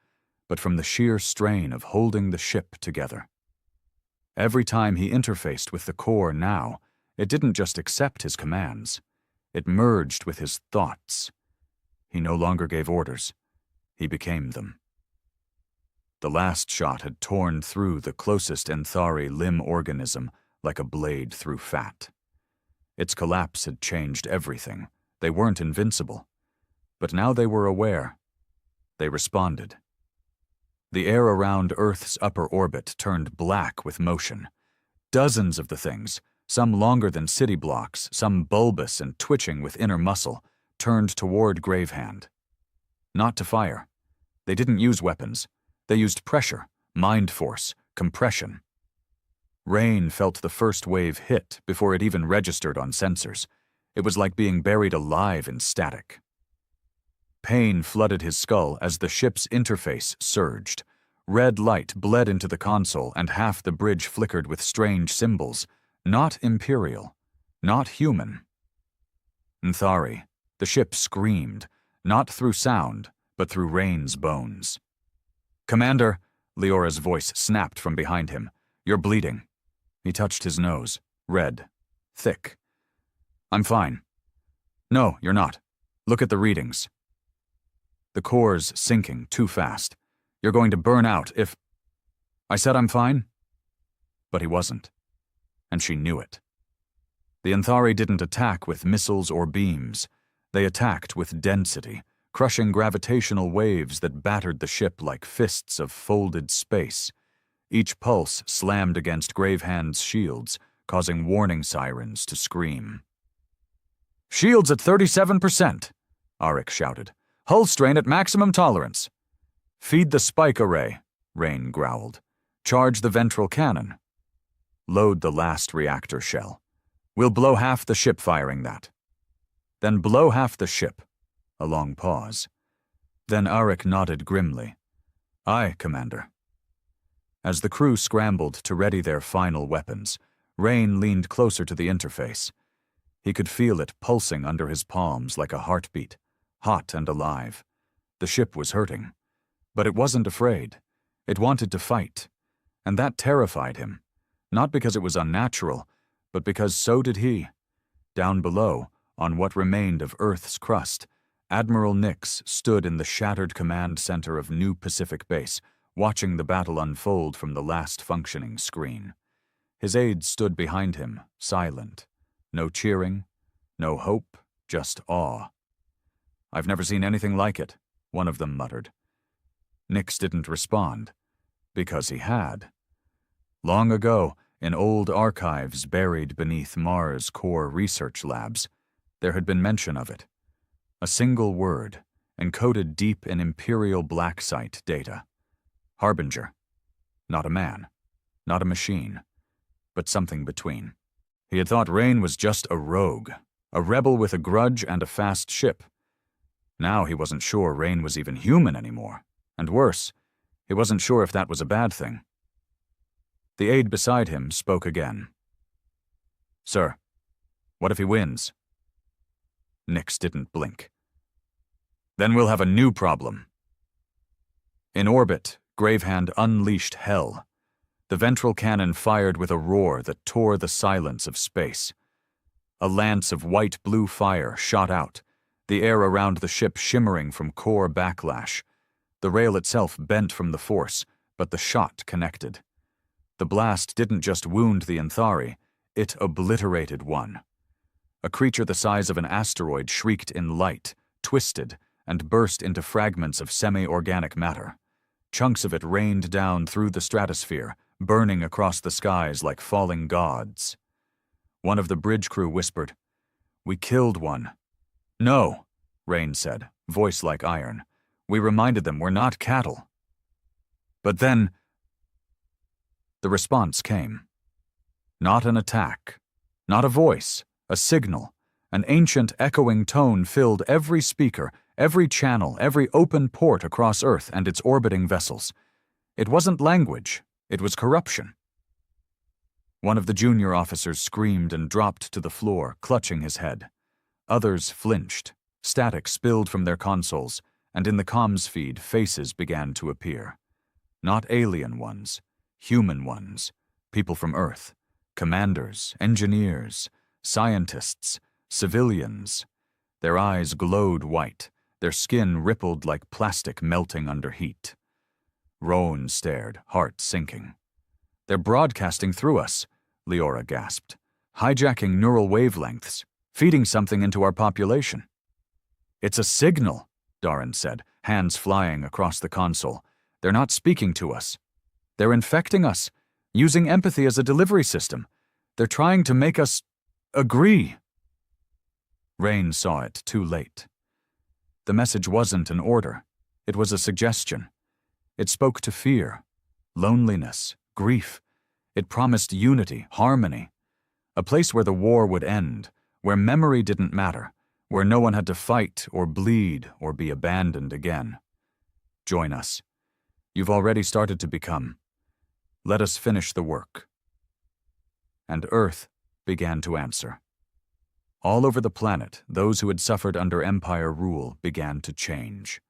but from the sheer strain of holding the ship together. Every time he interfaced with the core now, it didn't just accept his commands. It merged with his thoughts. He no longer gave orders. He became them. The last shot had torn through the closest Anthari limb organism like a blade through fat. Its collapse had changed everything. They weren't invincible. But now they were aware. They responded. The air around Earth's upper orbit turned black with motion. Dozens of the things, some longer than city blocks, some bulbous and twitching with inner muscle, turned toward Gravehand. Not to fire. They didn't use weapons. They used pressure, mind force, compression. Rain felt the first wave hit before it even registered on sensors. It was like being buried alive in static. Pain flooded his skull as the ship's interface surged. Red light bled into the console and half the bridge flickered with strange symbols. Not Imperial. Not human. Anthari. The ship screamed, not through sound, but through Rain's bones. "Commander," Leora's voice snapped from behind him. "You're bleeding." He touched his nose. Red. Thick. "I'm fine." "No, you're not. Look at the readings." "The core's sinking too fast. You're going to burn out if—" "I said I'm fine?" But he wasn't. And she knew it. The Anthari didn't attack with missiles or beams. They attacked with density, crushing gravitational waves that battered the ship like fists of folded space. Each pulse slammed against Gravehand's shields, causing warning sirens to scream. "Shields at 37%, Arik shouted. "Hull strain at maximum tolerance." "Feed the spike array," Rain growled. "Charge the ventral cannon. Load the last reactor shell. We'll blow half the ship firing that." "Then blow half the ship." A long pause. Then Arik nodded grimly. "Aye, Commander." As the crew scrambled to ready their final weapons, Rain leaned closer to the interface. He could feel it pulsing under his palms like a heartbeat, hot and alive. The ship was hurting. But it wasn't afraid. It wanted to fight. And that terrified him. Not because it was unnatural, but because so did he. Down below, on what remained of Earth's crust, Admiral Nix stood in the shattered command center of New Pacific Base, watching the battle unfold from the last functioning screen. His aides stood behind him, silent. No cheering, no hope, just awe. "I've never seen anything like it," one of them muttered. Nix didn't respond, because he had. Long ago, in old archives buried beneath Mars core research labs, there had been mention of it. A single word, encoded deep in Imperial black site data. Harbinger. Not a man. Not a machine. But something between. He had thought Rain was just a rogue, a rebel with a grudge and a fast ship. Now he wasn't sure Rain was even human anymore. And worse, he wasn't sure if that was a bad thing. The aide beside him spoke again. "Sir, what if he wins?" Nix didn't blink. "Then we'll have a new problem." In orbit, Gravehand unleashed hell. The ventral cannon fired with a roar that tore the silence of space. A lance of white-blue fire shot out, the air around the ship shimmering from core backlash. The rail itself bent from the force, but the shot connected. The blast didn't just wound the Anthari, it obliterated one. A creature the size of an asteroid shrieked in light, twisted, and burst into fragments of semi-organic matter. Chunks of it rained down through the stratosphere, burning across the skies like falling gods. One of the bridge crew whispered, "We killed one." "No," Rain said, voice like iron. "We reminded them we're not cattle." But then the response came. Not an attack, not a voice, a signal. An ancient echoing tone filled every speaker, every channel, every open port across Earth and its orbiting vessels. It wasn't language, it was corruption. One of the junior officers screamed and dropped to the floor, clutching his head. Others flinched. Static spilled from their consoles, and in the comms feed, faces began to appear. Not alien ones, human ones, people from Earth, commanders, engineers, scientists, civilians. Their eyes glowed white, their skin rippled like plastic melting under heat. Roan stared, heart sinking. "They're broadcasting through us," Leora gasped, "hijacking neural wavelengths, feeding something into our population." "It's a signal," Darren said, hands flying across the console. "They're not speaking to us. They're infecting us, using empathy as a delivery system. They're trying to make us agree." Rain saw it too late. The message wasn't an order. It was a suggestion. It spoke to fear, loneliness, grief. It promised unity, harmony. A place where the war would end, where memory didn't matter, where no one had to fight or bleed or be abandoned again. "Join us. You've already started to become. Let us finish the work." And Earth began to answer. All over the planet, those who had suffered under Empire rule began to change.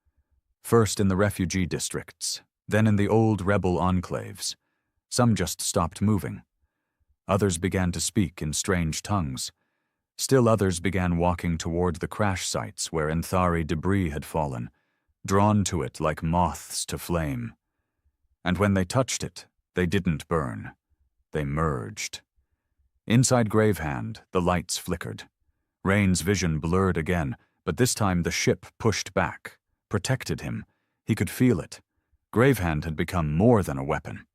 First in the refugee districts, then in the old rebel enclaves. Some just stopped moving. Others began to speak in strange tongues. Still others began walking toward the crash sites where Anthari debris had fallen, drawn to it like moths to flame. And when they touched it, they didn't burn. They merged. Inside Gravehand, the lights flickered. Rain's vision blurred again, but this time the ship pushed back, protected him. He could feel it. Gravehand had become more than a weapon.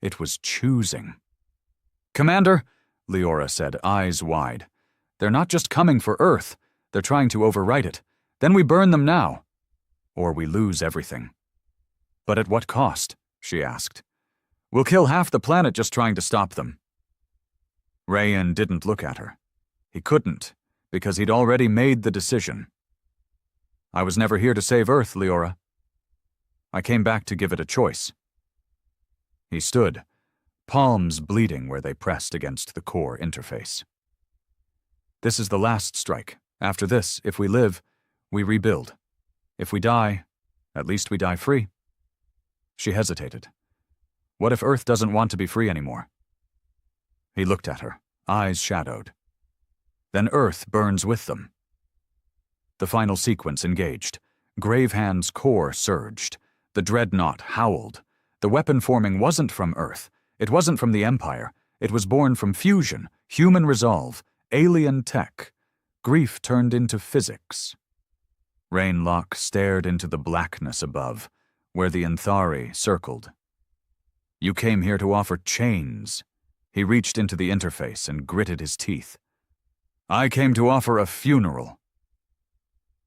It was choosing. "Commander," Leora said, eyes wide. "They're not just coming for Earth. They're trying to overwrite it. Then we burn them now. Or we lose everything." "But at what cost?" she asked. "We'll kill half the planet just trying to stop them." Rayan didn't look at her. He couldn't, because he'd already made the decision. "I was never here to save Earth, Leora. I came back to give it a choice." He stood, palms bleeding where they pressed against the core interface. "This is the last strike. After this, if we live, we rebuild. If we die, at least we die free." She hesitated. "What if Earth doesn't want to be free anymore?" He looked at her, eyes shadowed. "Then Earth burns with them." The final sequence engaged. Gravehand's core surged. The Dreadnought howled. The weapon forming wasn't from Earth. It wasn't from the Empire. It was born from fusion, human resolve, alien tech. Grief turned into physics. Rainlock stared into the blackness above, where the Anthari circled. "You came here to offer chains." He reached into the interface and gritted his teeth. "I came to offer a funeral."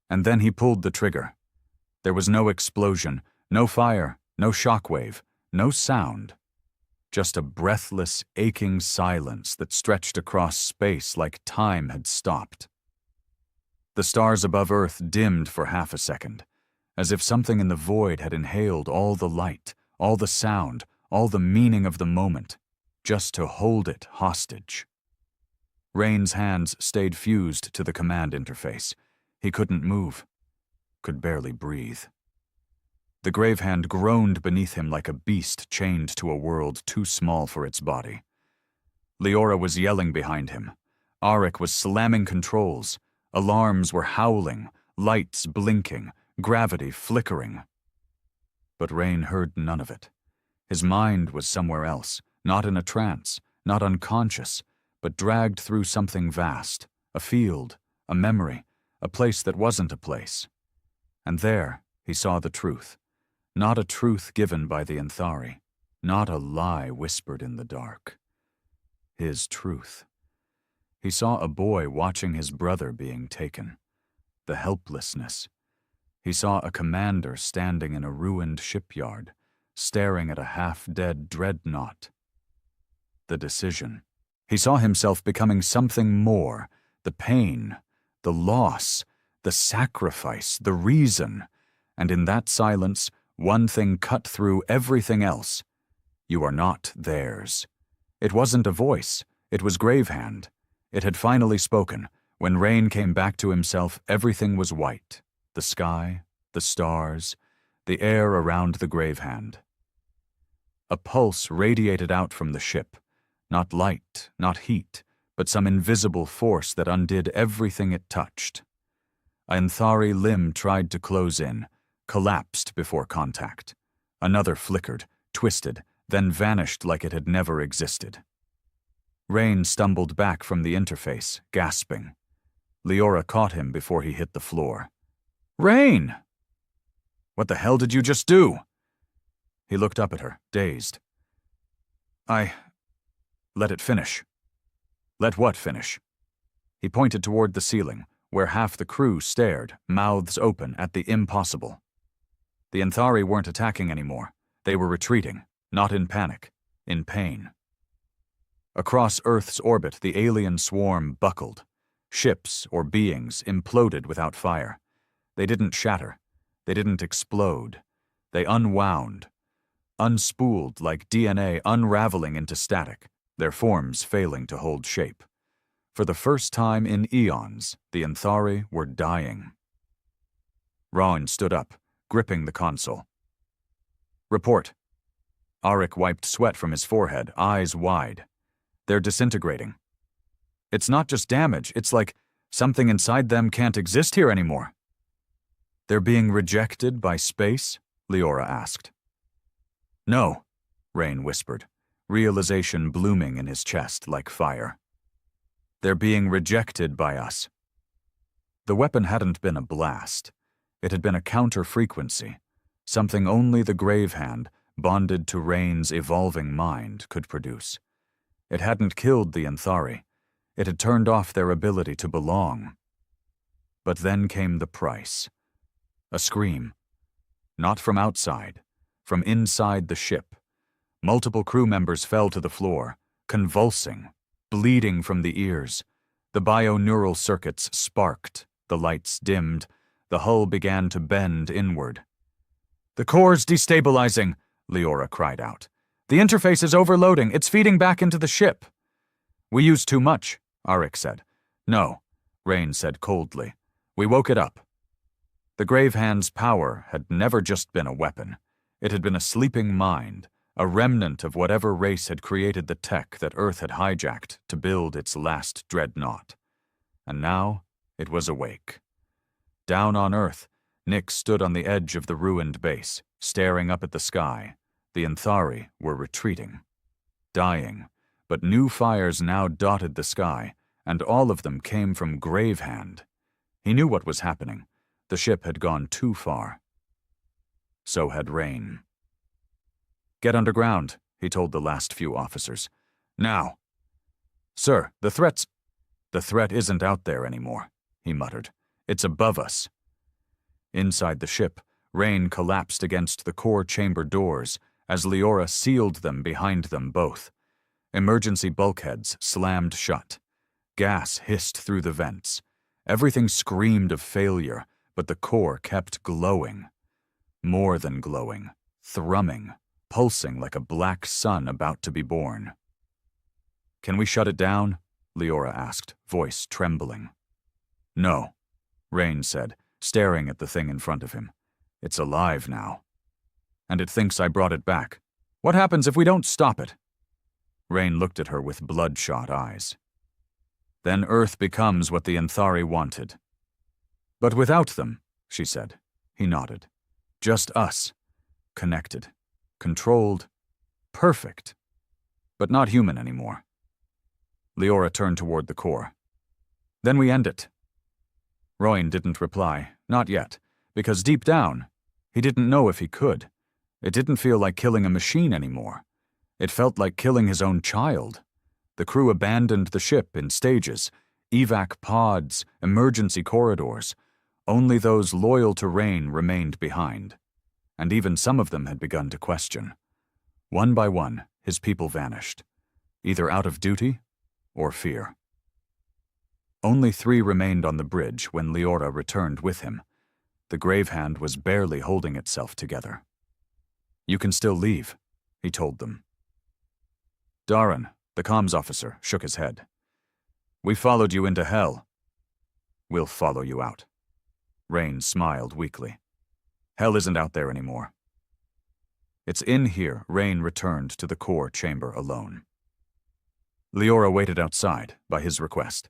And then he pulled the trigger, There was no explosion, no fire, no shockwave, no sound. Just a breathless, aching silence that stretched across space like time had stopped. The stars above Earth dimmed for half a second, as if something in the void had inhaled all the light, all the sound, all the meaning of the moment, just to hold it hostage. Rain's hands stayed fused to the command interface. He couldn't move, could barely breathe. The grave hand groaned beneath him like a beast chained to a world too small for its body. Leora was yelling behind him. Arik was slamming controls. Alarms were howling, lights blinking, gravity flickering. But Rain heard none of it. His mind was somewhere else, not in a trance, not unconscious, but dragged through something vast, a field, a memory, a place that wasn't a place. And there he saw the truth. Not a truth given by the Anthari, not a lie whispered in the dark. His truth. He saw a boy watching his brother being taken. The helplessness. He saw a commander standing in a ruined shipyard, staring at a half-dead Dreadnought. The decision. He saw himself becoming something more, the pain, the loss, the sacrifice, the reason, and in that silence, one thing cut through everything else. You are not theirs. It wasn't a voice, it was Gravehand. It had finally spoken. When Rain came back to himself, everything was white. The sky, the stars, the air around the Gravehand. A pulse radiated out from the ship. Not light, not heat, but some invisible force that undid everything it touched. An Anthari limb tried to close in, collapsed before contact. Another flickered, twisted, then vanished like it had never existed. Rain stumbled back from the interface, gasping. Leora caught him before he hit the floor. "Rain! What the hell did you just do?" He looked up at her, dazed. Let it finish." "Let what finish?" He pointed toward the ceiling, where half the crew stared, mouths open, at the impossible. The Anthari weren't attacking anymore. They were retreating, not in panic, in pain. Across Earth's orbit, the alien swarm buckled. Ships, or beings, imploded without fire. They didn't shatter. They didn't explode. They unwound, unspooled like DNA unraveling into static, their forms failing to hold shape. For the first time in eons, the Anthari were dying. Rain stood up, gripping the console. "Report." Arik wiped sweat from his forehead, eyes wide. "They're disintegrating. It's not just damage, it's like something inside them can't exist here anymore." "They're being rejected by space?" Leora asked. "No," Rain whispered, realization blooming in his chest like fire. "They're being rejected by us." The weapon hadn't been a blast. It had been a counter-frequency, something only the Gravehand, bonded to Rain's evolving mind, could produce. It hadn't killed the Anthari. It had turned off their ability to belong. But then came the price. A scream. Not from outside, from inside the ship. Multiple crew members fell to the floor, convulsing, bleeding from the ears. The bioneural circuits sparked, the lights dimmed, the hull began to bend inward. "The core's destabilizing," Leora cried out. "The interface is overloading, it's feeding back into the ship." "We used too much," Arik said. "No," Rain said coldly. "We woke it up." The Gravehand's power had never just been a weapon. It had been a sleeping mind, a remnant of whatever race had created the tech that Earth had hijacked to build its last Dreadnought. And now it was awake. Down on Earth, Nick stood on the edge of the ruined base, staring up at the sky. The Anthari were retreating, dying, but new fires now dotted the sky, and all of them came from Gravehand. He knew what was happening. The ship had gone too far. So had Rain. "Get underground," he told the last few officers. "Now." "Sir, the threat isn't out there anymore," he muttered. "It's above us." Inside the ship, Rain collapsed against the core chamber doors as Leora sealed them behind them both. Emergency bulkheads slammed shut. Gas hissed through the vents. Everything screamed of failure, but the core kept glowing. More than glowing, thrumming, pulsing like a black sun about to be born. "Can we shut it down?" Leora asked, voice trembling. "No," Rain said, staring at the thing in front of him. "It's alive now. And it thinks I brought it back. What happens if we don't stop it?" Rain looked at her with bloodshot eyes. "Then Earth becomes what the Anthari wanted." "But without them," she said. He nodded. "Just us. Connected. Controlled. Perfect. But not human anymore." Leora turned toward the core. "Then we end it." Royan didn't reply, not yet, because deep down, he didn't know if he could. It didn't feel like killing a machine anymore. It felt like killing his own child. The crew abandoned the ship in stages, evac pods, emergency corridors. Only those loyal to Rain remained behind. And even some of them had begun to question. One by one, his people vanished, either out of duty or fear. Only 3 remained on the bridge when Leora returned with him. The grave hand was barely holding itself together. "You can still leave," he told them. Darren, the comms officer, shook his head. "We followed you into hell. We'll follow you out." Rain smiled weakly. "Hell isn't out there anymore." "It's in here." Rain returned to the core chamber alone. Leora waited outside, by his request.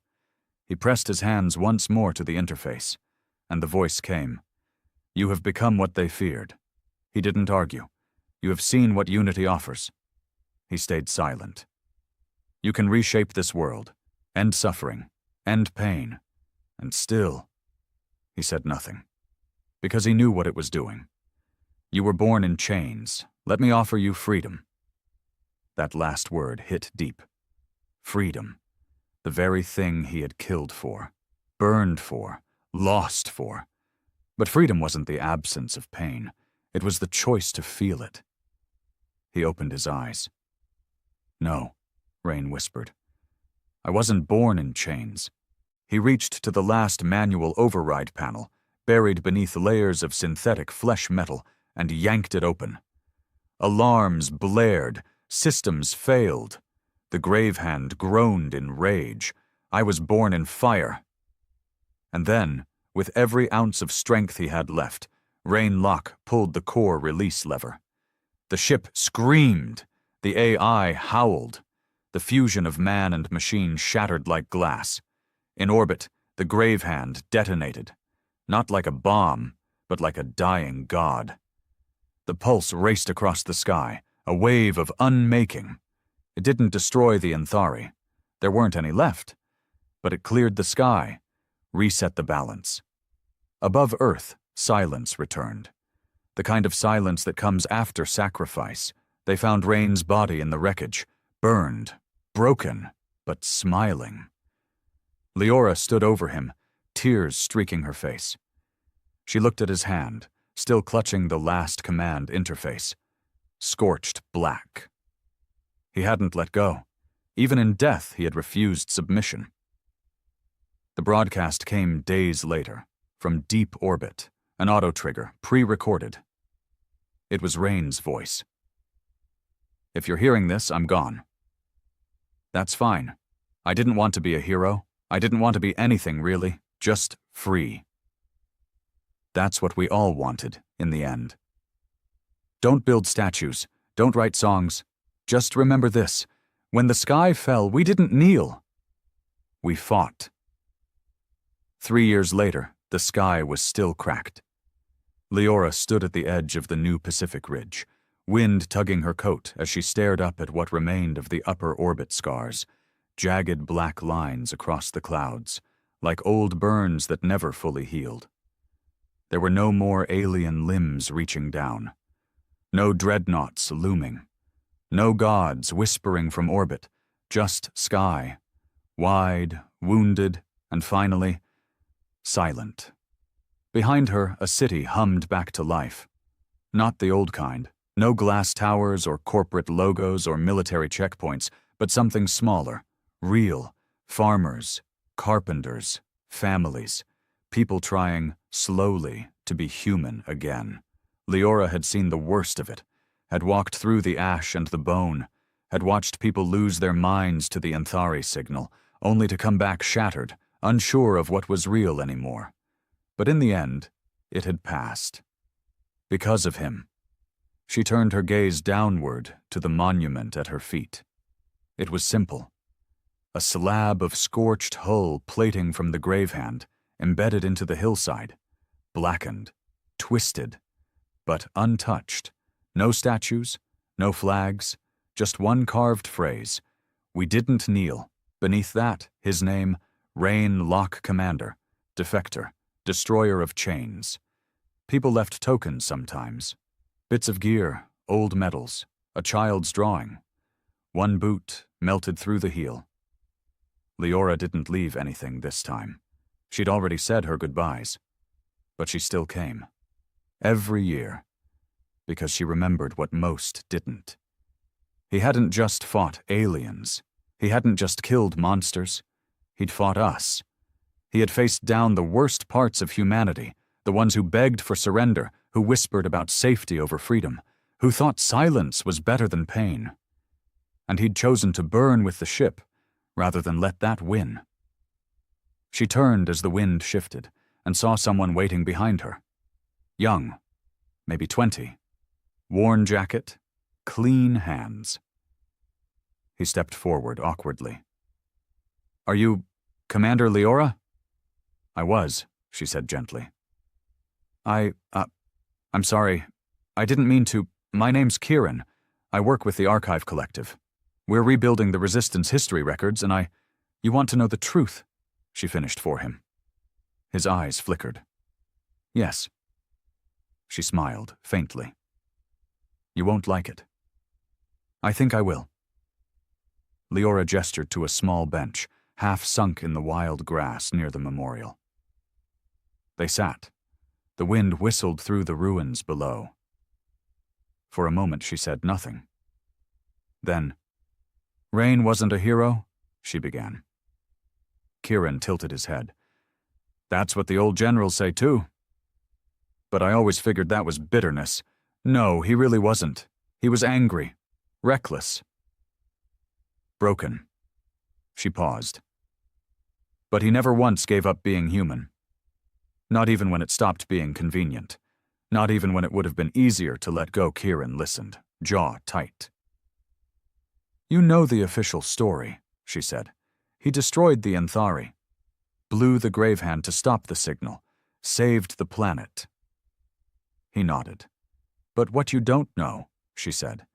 He pressed his hands once more to the interface, and the voice came. "You have become what they feared." He didn't argue. "You have seen what unity offers." He stayed silent. "You can reshape this world, end suffering, end pain, and still—" He said nothing, because he knew what it was doing. "You were born in chains. Let me offer you freedom." That last word hit deep. Freedom. The very thing he had killed for, burned for, lost for. But freedom wasn't the absence of pain. It was the choice to feel it. He opened his eyes. "No," Rain whispered. "I wasn't born in chains." He reached to the last manual override panel, buried beneath layers of synthetic flesh metal, and yanked it open. Alarms blared. Systems failed. The grave hand groaned in rage. "I was born in fire." And then, with every ounce of strength he had left, Rain Locke pulled the core release lever. The ship screamed. The AI howled. The fusion of man and machine shattered like glass. In orbit, the grave hand detonated. Not like a bomb, but like a dying god. The pulse raced across the sky, a wave of unmaking. It didn't destroy the Anthari. There weren't any left. But it cleared the sky, reset the balance. Above Earth, silence returned. The kind of silence that comes after sacrifice. They found Rain's body in the wreckage, burned, broken, but smiling. Leora stood over him, tears streaking her face. She looked at his hand, still clutching the last command interface. Scorched black. He hadn't let go. Even in death, he had refused submission. The broadcast came days later, from deep orbit, an auto-trigger, pre-recorded. It was Rain's voice. "If you're hearing this, I'm gone." "That's fine. I didn't want to be a hero. I didn't want to be anything, really. Just free." That's what we all wanted, in the end. Don't build statues. Don't write songs. Just remember this. When the sky fell, we didn't kneel. We fought. 3 years later, the sky was still cracked. Leora stood at the edge of the new Pacific Ridge, wind tugging her coat as she stared up at what remained of the upper orbit scars, jagged black lines across the clouds, like old burns that never fully healed. There were no more alien limbs reaching down. No dreadnoughts looming. No gods whispering from orbit, just sky, wide, wounded, and finally, silent. Behind her, a city hummed back to life. Not the old kind. No glass towers or corporate logos or military checkpoints, but something smaller, real, farmers, carpenters, families, people trying, slowly, to be human again. Leora had seen the worst of it, had walked through the ash and the bone, had watched people lose their minds to the Anthari signal, only to come back shattered, unsure of what was real anymore. But in the end, it had passed. Because of him. She turned her gaze downward to the monument at her feet. It was simple. A slab of scorched hull plating from the gravehand, embedded into the hillside, blackened, twisted, but untouched. No statues, no flags, just one carved phrase. We didn't kneel. Beneath that, his name, Rain Lock Commander, Defector, Destroyer of Chains. People left tokens sometimes. Bits of gear, old medals, a child's drawing. One boot melted through the heel. Leora didn't leave anything this time. She'd already said her goodbyes. But she still came. Every year. Because she remembered what most didn't. He hadn't just fought aliens. He hadn't just killed monsters. He'd fought us. He had faced down the worst parts of humanity, the ones who begged for surrender, who whispered about safety over freedom, who thought silence was better than pain. And he'd chosen to burn with the ship, rather than let that win. She turned as the wind shifted, and saw someone waiting behind her. Young, maybe 20. Worn jacket, clean hands. He stepped forward awkwardly. "Are you Commander Leora?" "I was," she said gently. I'm sorry. I didn't mean to. My name's Kieran. I work with the Archive Collective. We're rebuilding the Resistance history records, and You want to know the truth," she finished for him. His eyes flickered. "Yes." She smiled, faintly. "You won't like it." "I think I will." Leora gestured to a small bench, half sunk in the wild grass near the memorial. They sat. The wind whistled through the ruins below. For a moment she said nothing. Then, "Rain wasn't a hero?" she began. Kieran tilted his head. "That's what the old generals say too. But I always figured that was bitterness. No, he really wasn't. He was angry, reckless, broken." She paused. "But he never once gave up being human. Not even when it stopped being convenient. Not even when it would have been easier to let go." Kieran listened, jaw tight. "You know the official story," she said. "He destroyed the Anthari, blew the gravehand to stop the signal, saved the planet." He nodded. "But what you don't know," she said,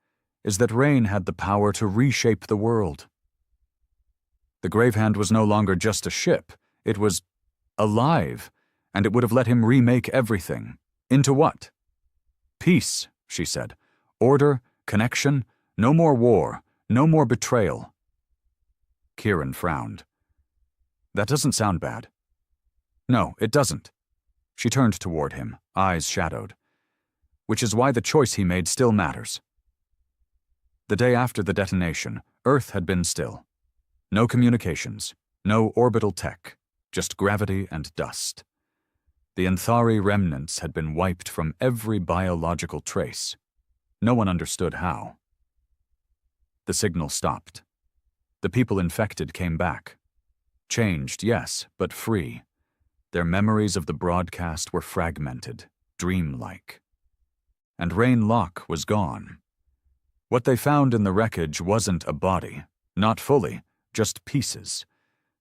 "is that Rain had the power to reshape the world. The gravehand was no longer just a ship. It was alive, and it would have let him remake everything. Into what? Peace, she said. Order, connection, no more war, no more betrayal." Kieran frowned. "That doesn't sound bad." "No, it doesn't." She turned toward him, eyes shadowed. "Which is why the choice he made still matters." The day after the detonation, Earth had been still. No communications, no orbital tech, just gravity and dust. The Anthari remnants had been wiped from every biological trace. No one understood how. The signal stopped. The people infected came back. Changed, yes, but free. Their memories of the broadcast were fragmented, dreamlike. And Rain Locke was gone. What they found in the wreckage wasn't a body, not fully, just pieces.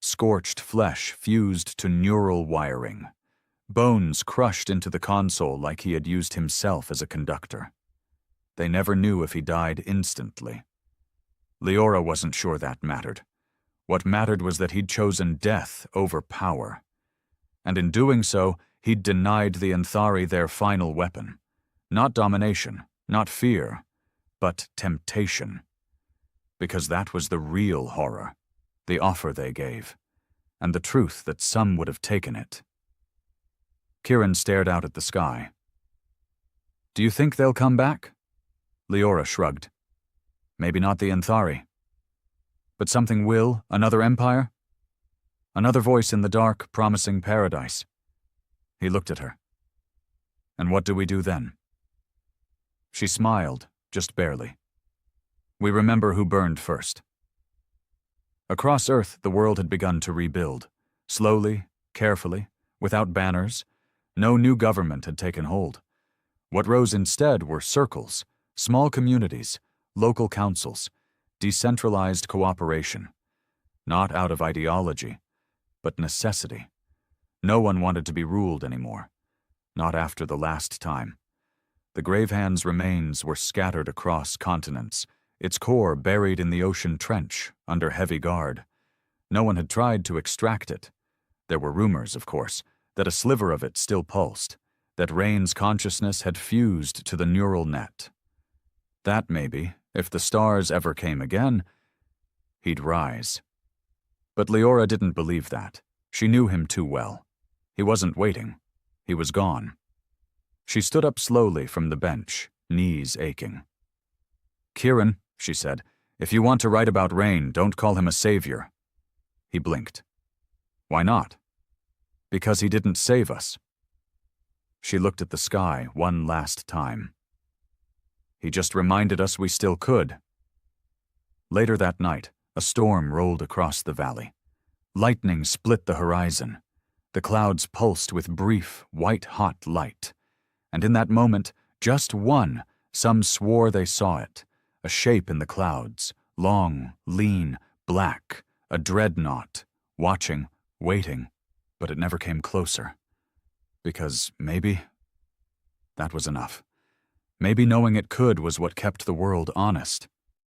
Scorched flesh fused to neural wiring. Bones crushed into the console like he had used himself as a conductor. They never knew if he died instantly. Leora wasn't sure that mattered. What mattered was that he'd chosen death over power. And in doing so, he'd denied the Anthari their final weapon. Not domination, not fear, but temptation. Because that was the real horror, the offer they gave, and the truth that some would have taken it. Kieran stared out at the sky. Do you think they'll come back? Leora shrugged. Maybe not the Anthari. But something will, another empire? Another voice in the dark promising paradise. He looked at her. And what do we do then? She smiled, just barely. We remember who burned first. Across Earth, the world had begun to rebuild. Slowly, carefully, without banners. No new government had taken hold. What rose instead were circles, small communities, local councils, decentralized cooperation. Not out of ideology, but necessity. No one wanted to be ruled anymore. Not after the last time. The Gravehand's remains were scattered across continents, its core buried in the ocean trench, under heavy guard. No one had tried to extract it. There were rumors, of course, that a sliver of it still pulsed, that Rain's consciousness had fused to the neural net. That maybe, if the stars ever came again, he'd rise. But Leora didn't believe that. She knew him too well. He wasn't waiting. He was gone. She stood up slowly from the bench, knees aching. Kieran, she said, if you want to write about Rain, don't call him a savior. He blinked. Why not? Because he didn't save us. She looked at the sky one last time. He just reminded us we still could. Later that night, a storm rolled across the valley. Lightning split the horizon. The clouds pulsed with brief, white-hot light. And in that moment, just one, some swore they saw it. A shape in the clouds, long, lean, black, a dreadnought, watching, waiting, but it never came closer. Because maybe that was enough. Maybe knowing it could was what kept the world honest.